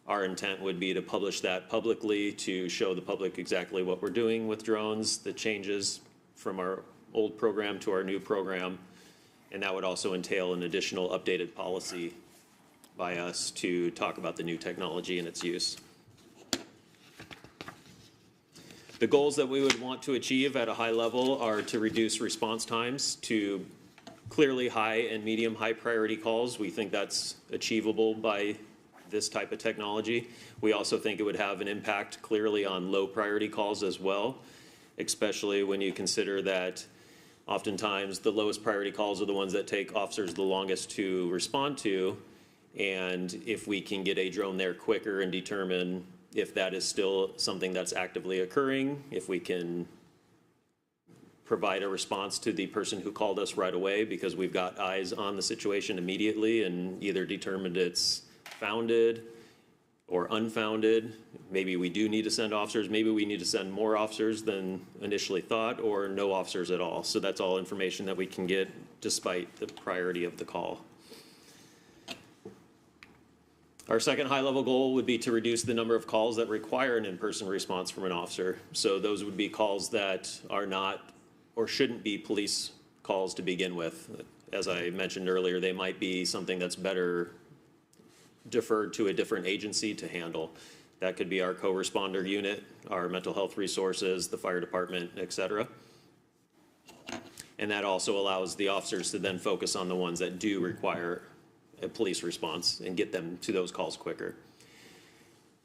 H: Our intent would be to publish that publicly to show the public exactly what we're doing with drones, the changes from our old program to our new program, and that would also entail an additional updated policy by us to talk about the new technology and its use. The goals that we would want to achieve at a high level are to reduce response times to clearly high and medium high priority calls. We think that's achievable by this type of technology. We also think it would have an impact clearly on low priority calls as well, especially when you consider that oftentimes the lowest priority calls are the ones that take officers the longest to respond to. And if we can get a drone there quicker and determine if that is still something that's actively occurring, if we can provide a response to the person who called us right away because we've got eyes on the situation immediately and either determined it's founded or unfounded. Maybe we do need to send officers, maybe we need to send more officers than initially thought, or no officers at all. So that's all information that we can get despite the priority of the call. Our second high-level goal would be to reduce the number of calls that require an in-person response from an officer. So those would be calls that are not or shouldn't be police calls to begin with. As I mentioned earlier, they might be something that's better deferred to a different agency to handle. That could be our co-responder unit, our mental health resources, the fire department, et cetera. And that also allows the officers to then focus on the ones that do require a police response and get them to those calls quicker.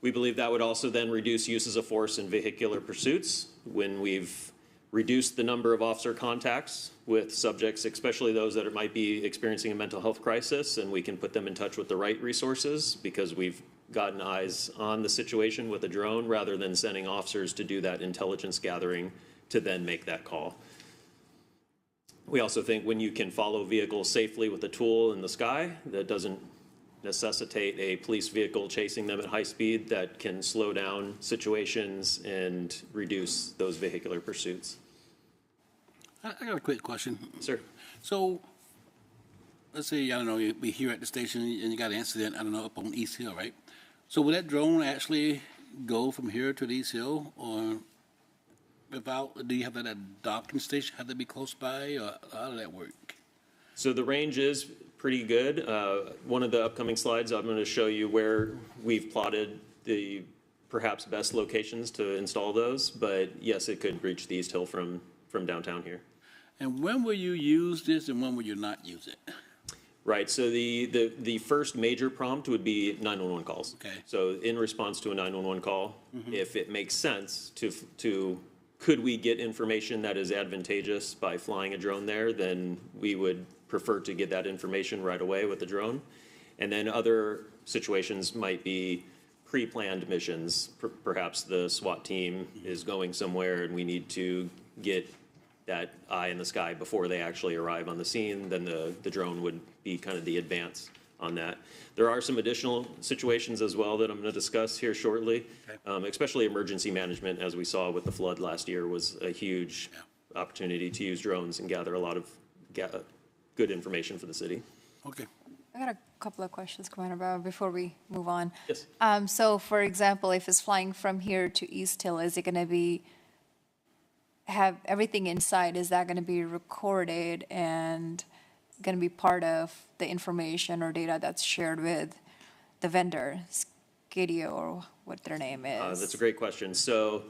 H: We believe that would also then reduce uses of force in vehicular pursuits when we've reduced the number of officer contacts with subjects, especially those that might be experiencing a mental health crisis, and we can put them in touch with the right resources because we've gotten eyes on the situation with a drone rather than sending officers to do that intelligence gathering to then make that call. We also think when you can follow vehicles safely with a tool in the sky that doesn't necessitate a police vehicle chasing them at high speed, that can slow down situations and reduce those vehicular pursuits.
G: I got a quick question.
H: Sir.
G: So, let's say, I don't know, you be here at the station and you got an incident, I don't know, up on East Hill, right? So will that drone actually go from here to the East Hill, or do you have that at a docking station? Have that be close by, or how does that work?
H: So the range is pretty good. One of the upcoming slides, I'm going to show you where we've plotted the perhaps best locations to install those. But yes, it could reach the East Hill from downtown here.
G: And when will you use this and when will you not use it?
H: Right, so the first major prompt would be 911 calls.
G: Okay.
H: So in response to a 911 call, if it makes sense to could we get information that is advantageous by flying a drone there, then we would prefer to get that information right away with the drone. And then other situations might be pre-planned missions. Perhaps the SWAT team is going somewhere and we need to get that eye in the sky before they actually arrive on the scene, then the drone would be kind of the advance on that. There are some additional situations as well that I'm going to discuss here shortly, especially emergency management, as we saw with the flood last year, was a huge opportunity to use drones and gather a lot of good information for the city.
G: Okay.
A: I got a couple of questions, Commander Brown, before we move on.
H: Yes.
A: So, for example, if it's flying from here to East Hill, is it going to have everything inside? Is that going to be recorded and going to be part of the information or data that's shared with the vendor, Skydio, or what their name is?
H: That's a great question. So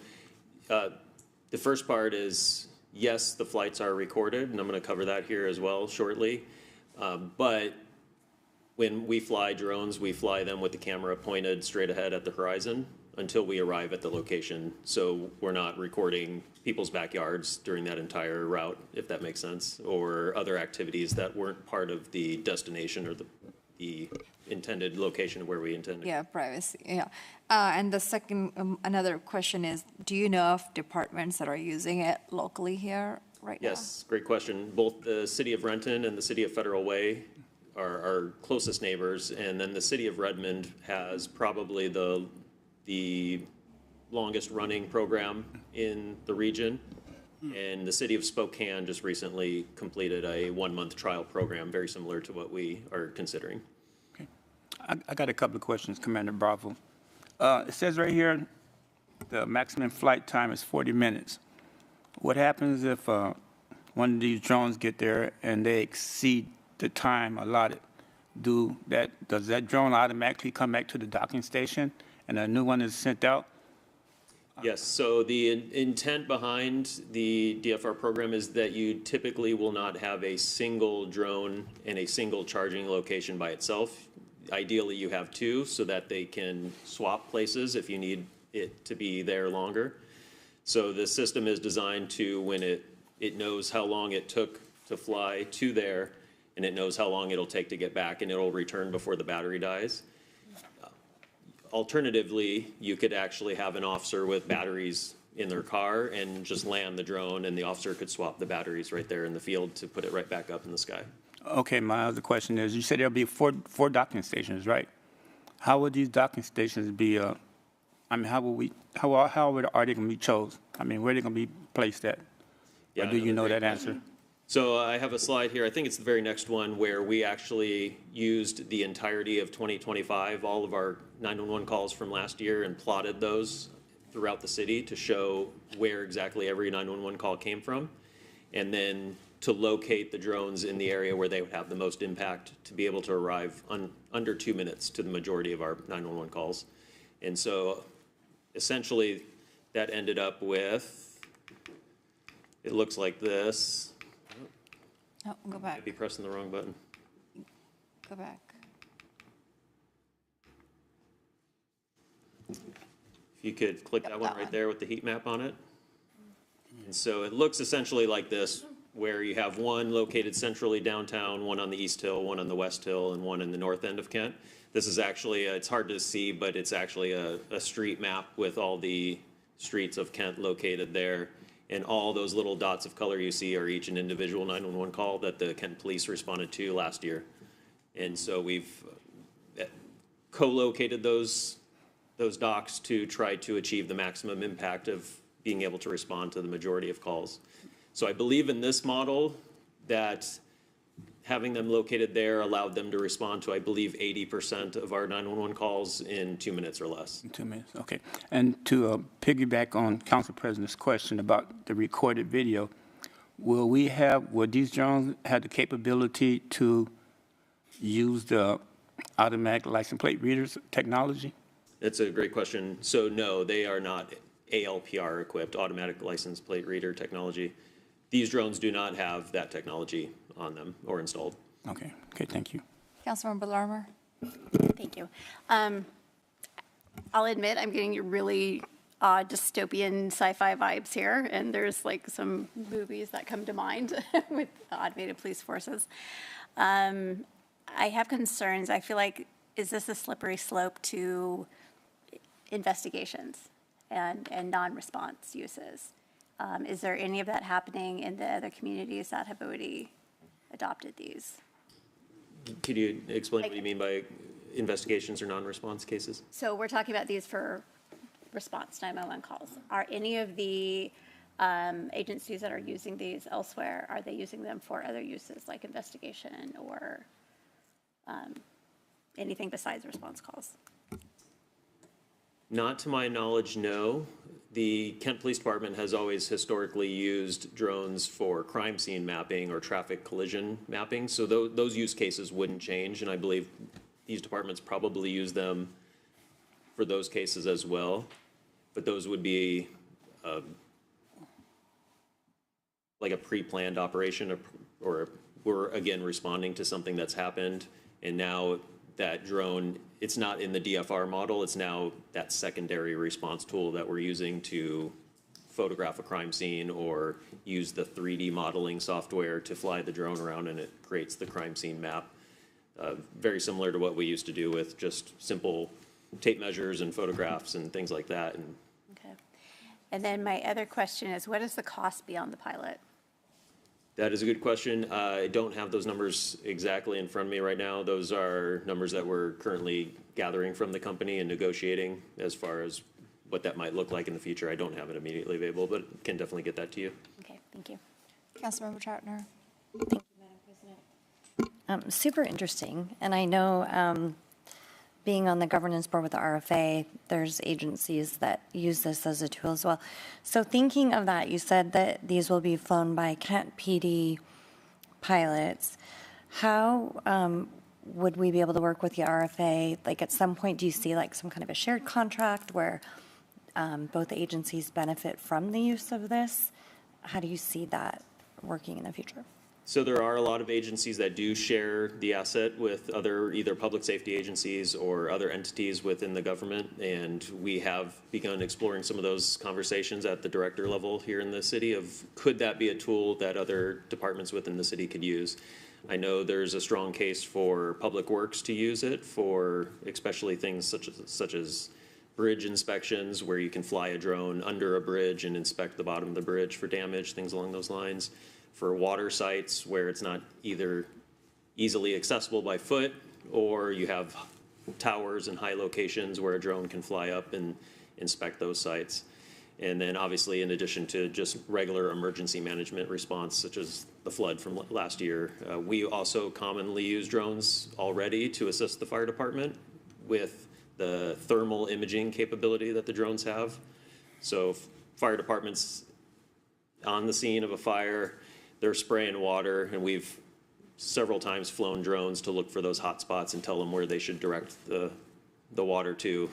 H: the first part is, yes, the flights are recorded, and I'm going to cover that here as well shortly. But when we fly drones, we fly them with the camera pointed straight ahead at the horizon until we arrive at the location. So we're not recording people's backyards during that entire route, if that makes sense, or other activities that weren't part of the destination or the intended location where we intended.
A: Yeah, privacy, yeah. And the second, another question is, do you know of departments that are using it locally here right now?
H: Yes, great question. Both the city of Renton and the city of Federal Way are our closest neighbors, and then the city of Redmond has probably the longest running program in the region. And the city of Spokane just recently completed a 1-month trial program, very similar to what we are considering.
N: Okay. I got a couple of questions, Commander Bravo. It says right here, the maximum flight time is 40 minutes. What happens if one of these drones get there and they exceed the time allotted? Does that drone automatically come back to the docking station and a new one is sent out?
H: Yes, so the intent behind the DFR program is that you typically will not have a single drone in a single charging location by itself. Ideally, you have two so that they can swap places if you need it to be there longer. So the system is designed to, when it knows how long it took to fly to there, and it knows how long it'll take to get back, and it'll return before the battery dies. Alternatively, you could actually have an officer with batteries in their car and just land the drone, and the officer could swap the batteries right there in the field to put it right back up in the sky.
N: Okay, my other question is, you said there'll be four docking stations, right? how would these docking stations be, I mean, how are they going to be chosen? I mean, where are they going to be placed at?
H: Yeah,
N: Or do you know
H: another
N: that
H: great
N: answer?
H: So I have a slide here, I think it's the very next one, where we actually used the entirety of 2025, all of our 911 calls from last year, and plotted those throughout the city to show where exactly every 911 call came from, and then to locate the drones in the area where they would have the most impact to be able to arrive under 2 minutes to the majority of our 911 calls. And so essentially that ended up with, it looks like this.
A: Oh, go back,
H: I'd be pressing the wrong button.
A: go back.
H: If you could click that one right there with the heat map on it. And so it looks essentially like this, where you have one located centrally downtown, one on the East Hill, one on the West Hill, and one in the north end of Kent. This is actually, it's hard to see, but it's actually a street map with all the streets of Kent located there. And all those little dots of color you see are each an individual 911 call that the Kent Police responded to last year. And so we've co-located those docks to try to achieve the maximum impact of being able to respond to the majority of calls. So I believe in this model that having them located there allowed them to respond to, I believe, 80% of our 911 calls in 2 minutes or less.
N: In 2 minutes, okay. And to piggyback on Council President's question about the recorded video, will these drones have the capability to use the automatic license plate readers technology?
H: That's a great question. So no, they are not ALPR equipped, automatic license plate reader technology. These drones do not have that technology on them or installed.
N: Okay, thank you.
A: Councilmember Larmer?
E: Thank you. I'll admit I'm getting really dystopian sci-fi vibes here, and there's like some movies that come to mind with automated police forces. I have concerns. I feel like, is this a slippery slope to investigations and non-response uses? Is there any of that happening in the other communities that have already adopted these?
H: Could you explain what you mean by investigations or non-response cases?
E: So we're talking about these for response 911 calls. Are any of the agencies that are using these elsewhere, are they using them for other uses like investigation or anything besides response calls?
H: Not to my knowledge, no. The Kent Police Department has always historically used drones for crime scene mapping or traffic collision mapping, so those use cases wouldn't change, and I believe these departments probably use them for those cases as well. But those would be like a pre-planned operation, or we're again responding to something that's happened, and now that drone, it's not in the DFR model, it's now that secondary response tool that we're using to photograph a crime scene or use the 3D modeling software to fly the drone around, and it creates the crime scene map. Very similar to what we used to do with just simple tape measures and photographs and things like that.
E: Okay. And then my other question is, what is the cost beyond the pilot?
H: That is a good question. I don't have those numbers exactly in front of me right now. Those are numbers that we're currently gathering from the company and negotiating as far as what that might look like in the future. I don't have it immediately available, but can definitely get that to you.
E: Okay, thank you.
A: Councilmember Troutner?
O: Thank you, Madam President. Super interesting, and I know being on the governance board with the RFA, there's agencies that use this as a tool as well. So thinking of that, you said that these will be flown by Kent PD pilots. How would we be able to work with the RFA? Like at some point, do you see like some kind of a shared contract where both agencies benefit from the use of this? How do you see that working in the future?
H: So there are a lot of agencies that do share the asset with other either public safety agencies or other entities within the government, and we have begun exploring some of those conversations at the director level here in the city of could that be a tool that other departments within the city could use. I know there's a strong case for Public Works to use it for especially things such as bridge inspections where you can fly a drone under a bridge and inspect the bottom of the bridge for damage, things along those lines. For water sites where it's not either easily accessible by foot or you have towers and high locations where a drone can fly up and inspect those sites. And then obviously, in addition to just regular emergency management response, such as the flood from last year, we also commonly use drones already to assist the fire department with the thermal imaging capability that the drones have. So fire departments on the scene of a fire, they're spraying water, and we've several times flown drones to look for those hot spots and tell them where they should direct the water to.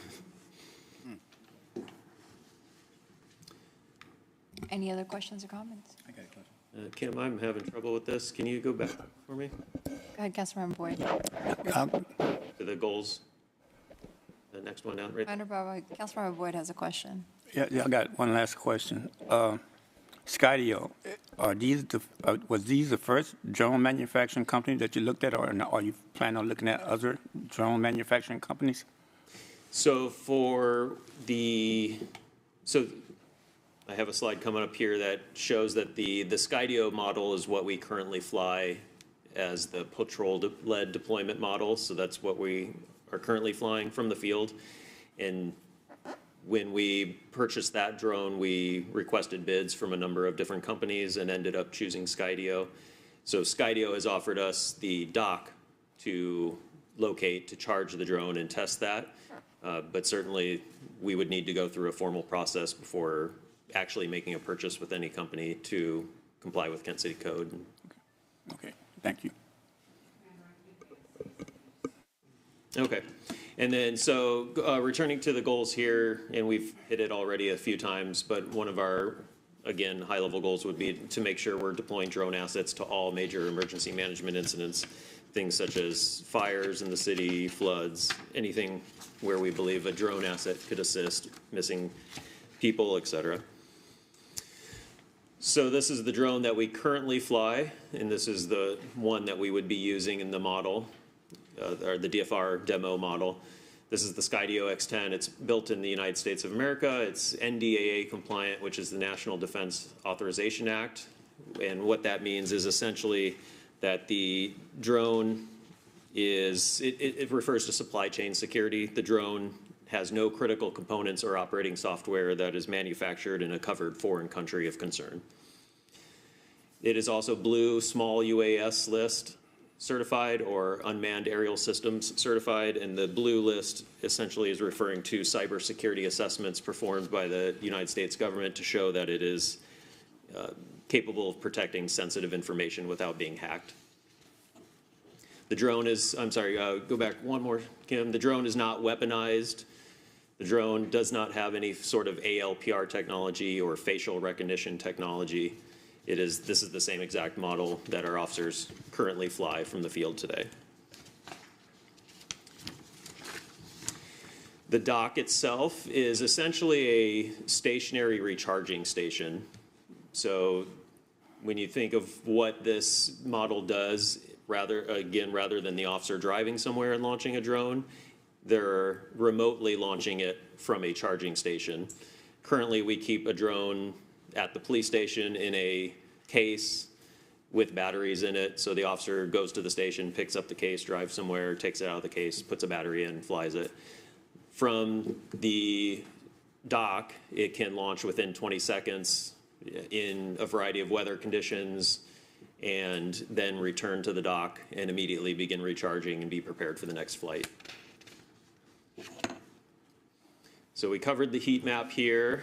A: Any other questions or comments?
N: I got a question.
H: Kim, I'm having trouble with this. Can you go back for me
A: Go ahead, Councilmember Boyd.
H: to the goals? The next one down, right?
A: Councilmember Boyd has a question.
N: Yeah, I got one last question. Skydio, was these the first drone manufacturing company that you looked at, or are you planning on looking at other drone manufacturing companies?
H: So I have a slide coming up here that shows that the Skydio model is what we currently fly as the patrol-led deployment model. So that's what we are currently flying from the field. And when we purchased that drone, we requested bids from a number of different companies and ended up choosing Skydio. So Skydio has offered us the dock to locate, to charge the drone and test that. But certainly, we would need to go through a formal process before actually making a purchase with any company to comply with Kent City Code.
N: Okay, thank you.
H: Okay, and then so returning to the goals here, and we've hit it already a few times, but one of our, again, high-level goals would be to make sure we're deploying drone assets to all major emergency management incidents, things such as fires in the city, floods, anything where we believe a drone asset could assist, missing people, et cetera. So this is the drone that we currently fly, and this is the one that we would be using in the model, or the DFR demo model. This is the Skydio X10. It's built in the United States of America. It's NDAA compliant, which is the National Defense Authorization Act. And what that means is essentially that the drone is, it refers to supply chain security. The drone has no critical components or operating software that is manufactured in a covered foreign country of concern. It is also Blue Small UAS List certified or Unmanned Aerial Systems certified, and the Blue List essentially is referring to cybersecurity assessments performed by the United States government to show that it is capable of protecting sensitive information without being hacked. The drone is, I'm sorry, go back one more, Kim. The drone is not weaponized. The drone does not have any sort of ALPR technology or facial recognition technology. This is the same exact model that our officers currently fly from the field today. The dock itself is essentially a stationary recharging station. So when you think of what this model does, rather than the officer driving somewhere and launching a drone, they're remotely launching it from a charging station. Currently, we keep a drone at the police station in a case with batteries in it. So the officer goes to the station, picks up the case, drives somewhere, takes it out of the case, puts a battery in, flies it. From the dock, it can launch within 20 seconds in a variety of weather conditions, and then return to the dock and immediately begin recharging and be prepared for the next flight. So we covered the heat map here.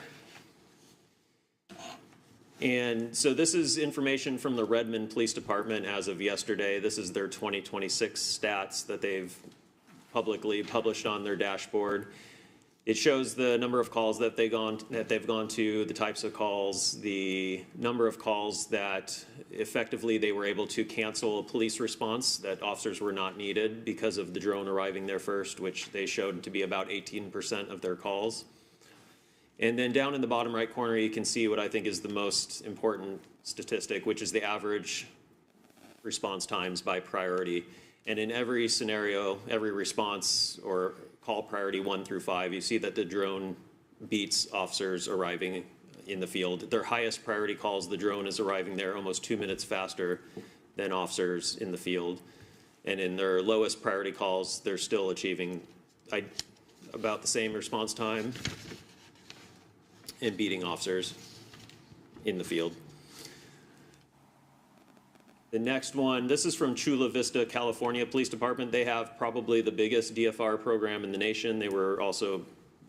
H: And so this is information from the Redmond Police Department as of yesterday. This is their 2026 stats that they've publicly published on their dashboard. It shows the number of calls that they've gone to, the types of calls, the number of calls that effectively they were able to cancel a police response, that officers were not needed because of the drone arriving there first, which they showed to be about 18% of their calls. And then down in the bottom right corner, you can see what I think is the most important statistic, which is the average response times by priority. And in every scenario, every response or call priority 1 through 5, you see that the drone beats officers arriving in the field. Their highest priority calls, the drone is arriving there almost 2 minutes faster than officers in the field. And in their lowest priority calls, they're still achieving about the same response time and beating officers in the field. The next one, this is from Chula Vista, California Police Department. They have probably the biggest DFR program in the nation. They were also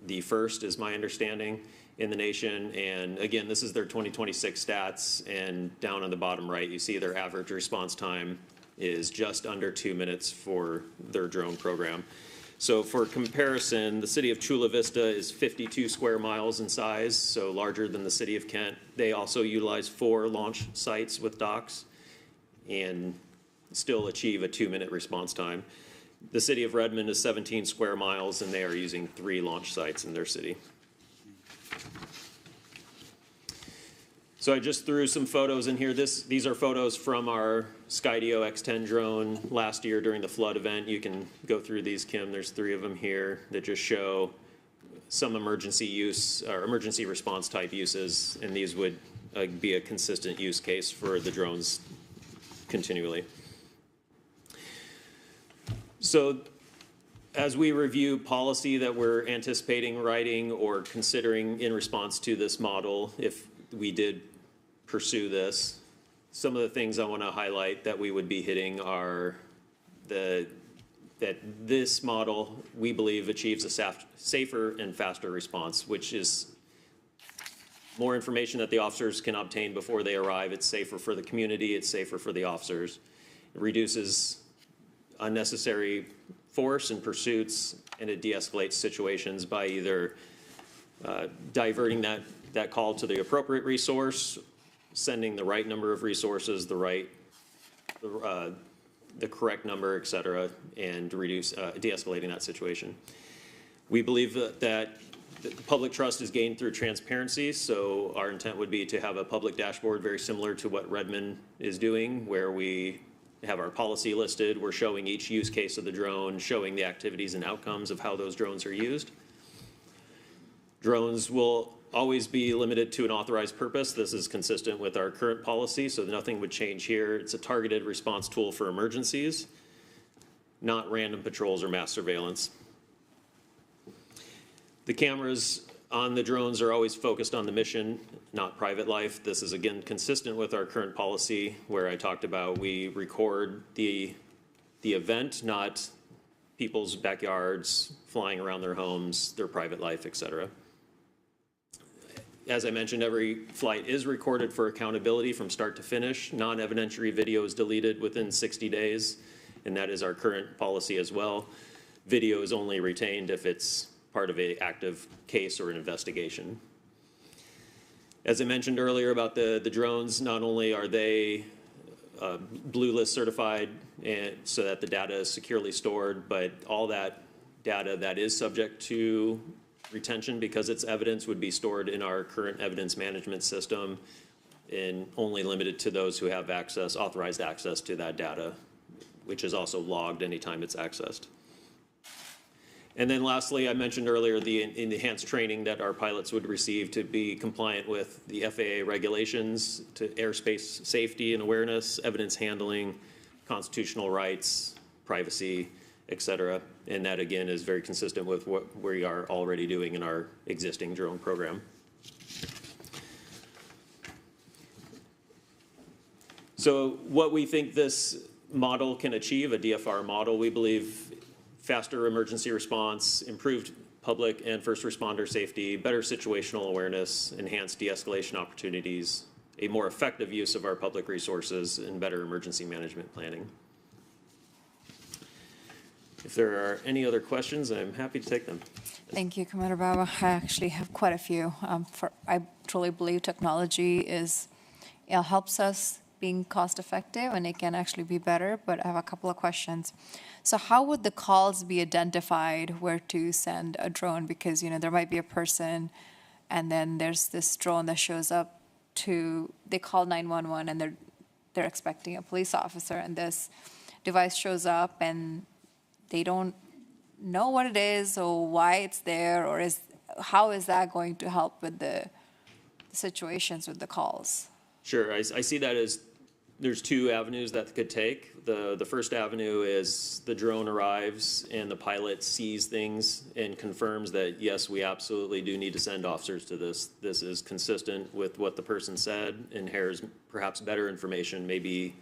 H: the first, is my understanding, in the nation. And again, this is their 2026 stats. And down on the bottom right, you see their average response time is just under 2 minutes for their drone program. So for comparison, the city of Chula Vista is 52 square miles in size, so larger than the city of Kent. They also utilize 4 launch sites with docks and still achieve a 2-minute response time. The city of Redmond is 17 square miles, and they are using 3 launch sites in their city. So I just threw some photos in here. These are photos from our Skydio X10 drone last year during the flood event. You can go through these, Kim. There's 3 of them here that just show some emergency use or emergency response type uses, and these would be a consistent use case for the drones continually. So as we review policy that we're anticipating writing or considering in response to this model, if we did pursue this, some of the things I want to highlight that we would be hitting are that this model, we believe, achieves a safer and faster response, which is more information that the officers can obtain before they arrive. It's safer for the community, it's safer for the officers. It reduces unnecessary force and pursuits, and it de-escalates situations by either diverting that call to the appropriate resource, sending the right number of resources, the correct number, et cetera, and de-escalating that situation. We believe that the public trust is gained through transparency, so our intent would be to have a public dashboard very similar to what Redmond is doing, where we have our policy listed, we're showing each use case of the drone, showing the activities and outcomes of how those drones are used. Drones will always be limited to an authorized purpose. This is consistent with our current policy, so nothing would change here. It's a targeted response tool for emergencies, not random patrols or mass surveillance. The cameras on the drones are always focused on the mission, not private life. This is, again, consistent with our current policy where I talked about we record the event, not people's backyards, flying around their homes, their private life, et cetera. As I mentioned, every flight is recorded for accountability from start to finish. Non-evidentiary video is deleted within 60 days, and that is our current policy as well. Video is only retained if it's part of an active case or an investigation. As I mentioned earlier about the drones, not only are they Blue List certified and so that the data is securely stored, but all that data that is subject to retention because it's evidence would be stored in our current evidence management system and only limited to those who have access, authorized access to that data, which is also logged anytime it's accessed. And then lastly, I mentioned earlier the enhanced training that our pilots would receive to be compliant with the FAA regulations to airspace safety and awareness, evidence handling, constitutional rights, privacy, et cetera. And that, again, is very consistent with what we are already doing in our existing drone program. So what we think this model can achieve, a DFR model, we believe faster emergency response, improved public and first responder safety, better situational awareness, enhanced de-escalation opportunities, a more effective use of our public resources, and better emergency management planning. If there are any other questions, I'm happy to take them.
A: Thank you, Commander Baba. I actually have quite a few. I truly believe technology helps us being cost effective and it can actually be better, but I have a couple of questions. So how would the calls be identified where to send a drone? Because, there might be a person and then there's this drone that shows up they call 911 and they're expecting a police officer, and this device shows up and they don't know what it is or why it's there, or how is that going to help with the situations with the calls?
H: Sure, I see that as There's two avenues that could take. The first avenue is the drone arrives and the pilot sees things and confirms that, yes, we absolutely do need to send officers to this. This is consistent with what the person said and has perhaps better information. Maybe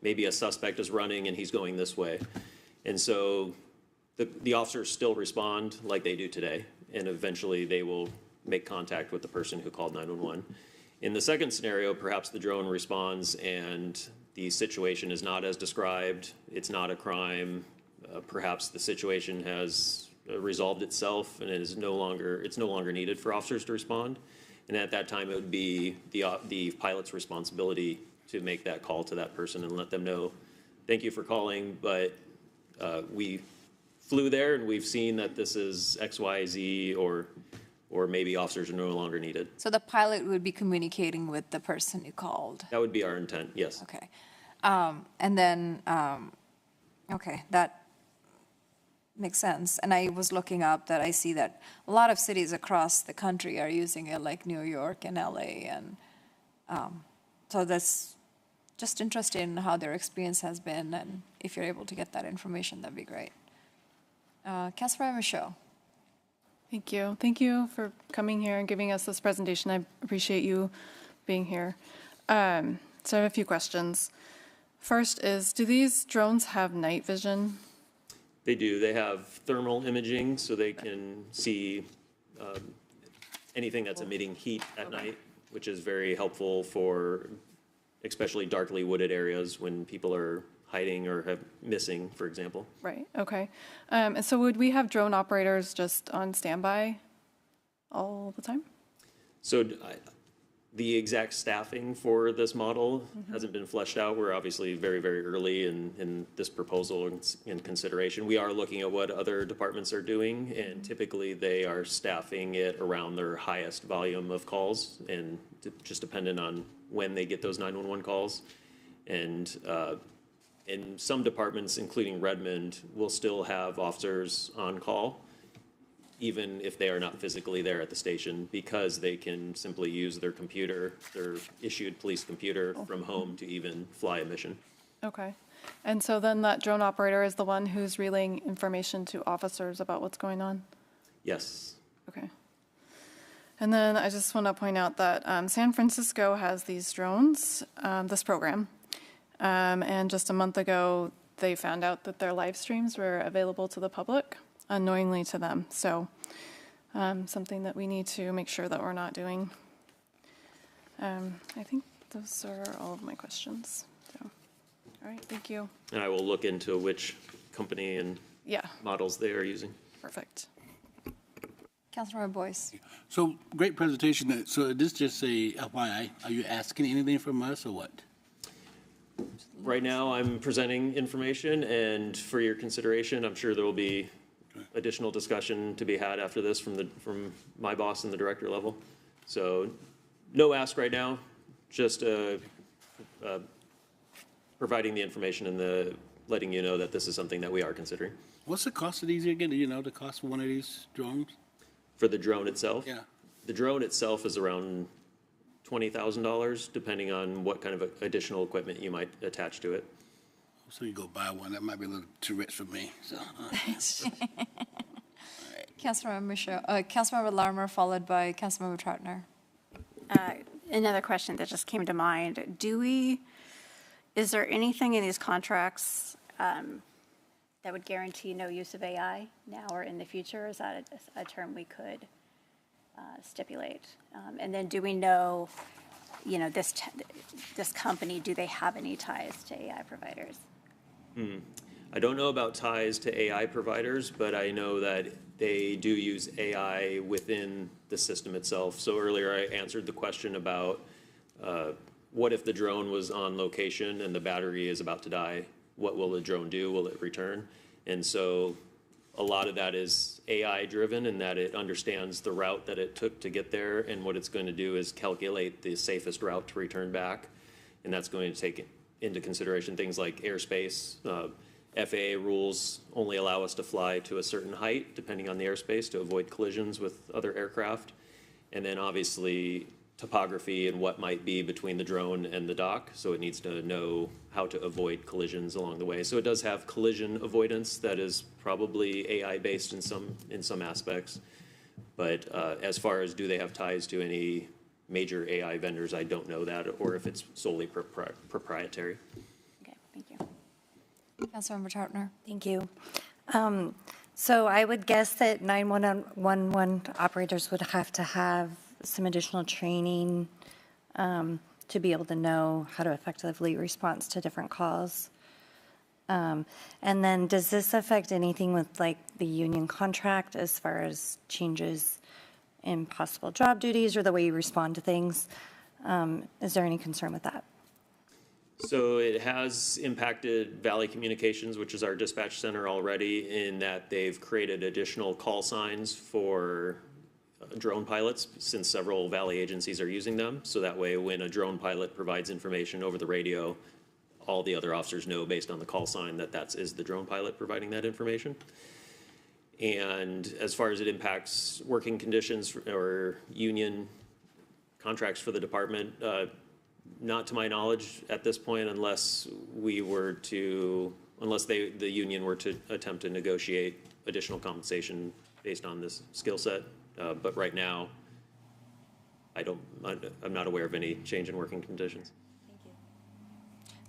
H: a suspect is running and he's going this way. And so the officers still respond like they do today, and eventually they will make contact with the person who called 911. In the second scenario, perhaps the drone responds and the situation is not as described, it's not a crime, perhaps the situation has resolved itself and it's no longer needed for officers to respond. And at that time, it would be the pilot's responsibility to make that call to that person and let them know, thank you for calling, but we flew there and we've seen that this is X, Y, Z, or maybe officers are no longer needed.
A: So the pilot would be communicating with the person who called?
H: That would be our intent, yes.
A: Okay. And then, okay, that makes sense. And I was looking up that I see that a lot of cities across the country are using it, like New York and LA. And so that's just interested in how their experience has been. And if you're able to get that information, that'd be great. Councilmember Michaud.
C: Thank you. Thank you for coming here and giving us this presentation. I appreciate you being here. So I have a few questions. First is, do these drones have night vision?
H: They do. They have thermal imaging, so they can see anything that's emitting heat at night, which is very helpful for especially darkly wooded areas when people are hiding or missing, for example.
C: Right, okay. And so would we have drone operators just on standby all the time?
H: So the exact staffing for this model hasn't been fleshed out. We're obviously very, very early in this proposal in consideration. We are looking at what other departments are doing, and typically they are staffing it around their highest volume of calls, and just dependent on when they get those 911 calls. And in some departments, including Redmond, will still have officers on call, even if they are not physically there at the station, because they can simply use their computer, their issued police computer from home to even fly a mission.
C: Okay. And so then that drone operator is the one who's relaying information to officers about what's going on?
H: Yes.
C: Okay. And then I just want to point out that San Francisco has these drones, this program. And just a month ago, they found out that their live streams were available to the public, unknowingly to them. So something that we need to make sure that we're not doing. I think those are all of my questions. So, all right, thank you.
H: And I will look into which company and models they are using.
C: Perfect.
A: Councilmember Boyce.
G: So, great presentation. So this just a FYI. Are you asking anything from us or what?
H: Right now, I'm presenting information, and for your consideration, I'm sure there will be additional discussion to be had after this from my boss and the director level. So, no ask right now, just providing the information and letting you know that this is something that we are considering.
G: What's the cost of these again? Do you know the cost of one of these drones?
H: For the drone itself?
G: Yeah.
H: The drone itself is around $20,000, depending on what kind of additional equipment you might attach to it.
G: So you go buy one. That might be a little too rich for me. So,
A: Councilmember Michaud, Councilmember Larmer, followed by Councilmember Troutner.
P: Another question that just came to mind. Is there anything in these contracts that would guarantee no use of AI now or in the future? Is that a term we could stipulate? And then do we know, this company, do they have any ties to AI providers?
H: I don't know about ties to AI providers, but I know that they do use AI within the system itself. So earlier I answered the question about what if the drone was on location and the battery is about to die? What will the drone do? Will it return? And so a lot of that is AI driven, in that it understands the route that it took to get there, and what it's going to do is calculate the safest route to return back. And that's going to take into consideration things like airspace. FAA rules only allow us to fly to a certain height, depending on the airspace, to avoid collisions with other aircraft. And then obviously topography and what might be between the drone and the dock, so it needs to know how to avoid collisions along the way. So it does have collision avoidance that is probably AI-based in some aspects. But as far as do they have ties to any major AI vendors, I don't know that, or if it's solely proprietary.
P: Okay, thank you.
A: Councilmember Troutner.
O: Thank you. So I would guess that 911 operators would have to have some additional training to be able to know how to effectively respond to different calls. And then does this affect anything with like the union contract as far as changes in possible job duties or the way you respond to things? Is there any concern with that?
H: So it has impacted Valley Communications, which is our dispatch center already, in that they've created additional call signs for drone pilots, since several Valley agencies are using them. So that way, when a drone pilot provides information over the radio, all the other officers know based on the call sign that that is the drone pilot providing that information. And as far as it impacts working conditions or union contracts for the department, not to my knowledge at this point, unless we were to, the union were to attempt to negotiate additional compensation based on this skill set. But right now, I'm not aware of any change in working conditions.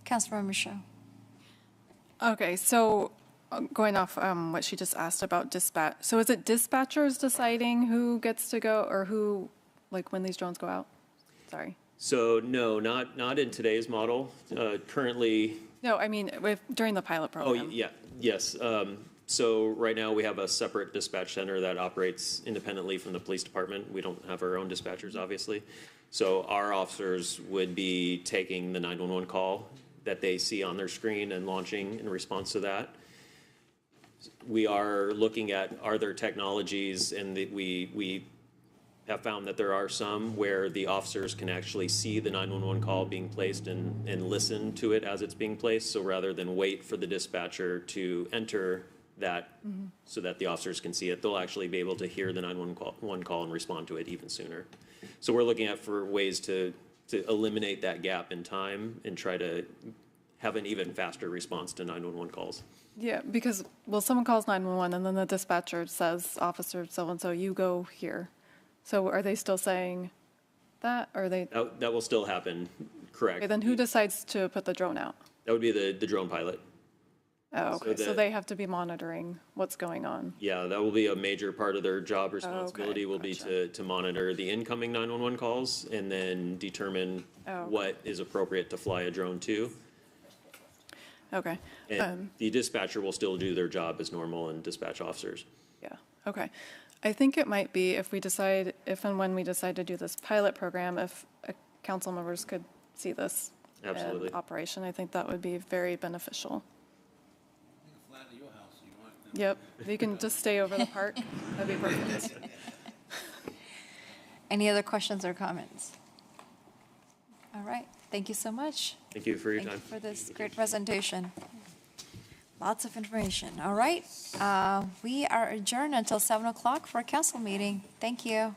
A: Councilmember Show.
C: Okay, so going off what she just asked about dispatch. So is it dispatchers deciding who gets to go or who, like when these drones go out? Sorry.
H: So no, not in today's model. Currently.
C: No, I mean during the pilot program.
H: Oh, yeah, yes. So right now we have a separate dispatch center that operates independently from the police department. We don't have our own dispatchers, obviously. So our officers would be taking the 911 call that they see on their screen and launching in response to that. We are looking at, are there technologies, and we have found that there are some where the officers can actually see the 911 call being placed and listen to it as it's being placed. So rather than wait for the dispatcher to enter that so that the officers can see it, they'll actually be able to hear the 911 call and respond to it even sooner. So we're looking at for ways to eliminate that gap in time and try to have an even faster response to 911 calls.
C: Yeah, because, well, someone calls 911 and then the dispatcher says, Officer so-and-so, you go here. So are they still saying that, or are they?
H: That will still happen, correct.
C: Okay, then who decides to put the drone out?
H: That would be the drone pilot.
C: Oh, okay, so they have to be monitoring what's going on.
H: Yeah, that will be a major part of their job responsibility, will be to monitor the incoming 911 calls and then determine what is appropriate to fly a drone to.
C: Okay.
H: And the dispatcher will still do their job as normal and dispatch officers.
C: Yeah, okay. I think it might be if and when we decide to do this pilot program, if council members could see this in operation, I think that would be very beneficial. Yep, you can just stay over the park. That'd be perfect.
A: Any other questions or comments? All right, thank you so much.
H: Thank you for your time.
A: Thank you for this great presentation. Lots of information. All right, we are adjourned until 7 o'clock for a council meeting. Thank you.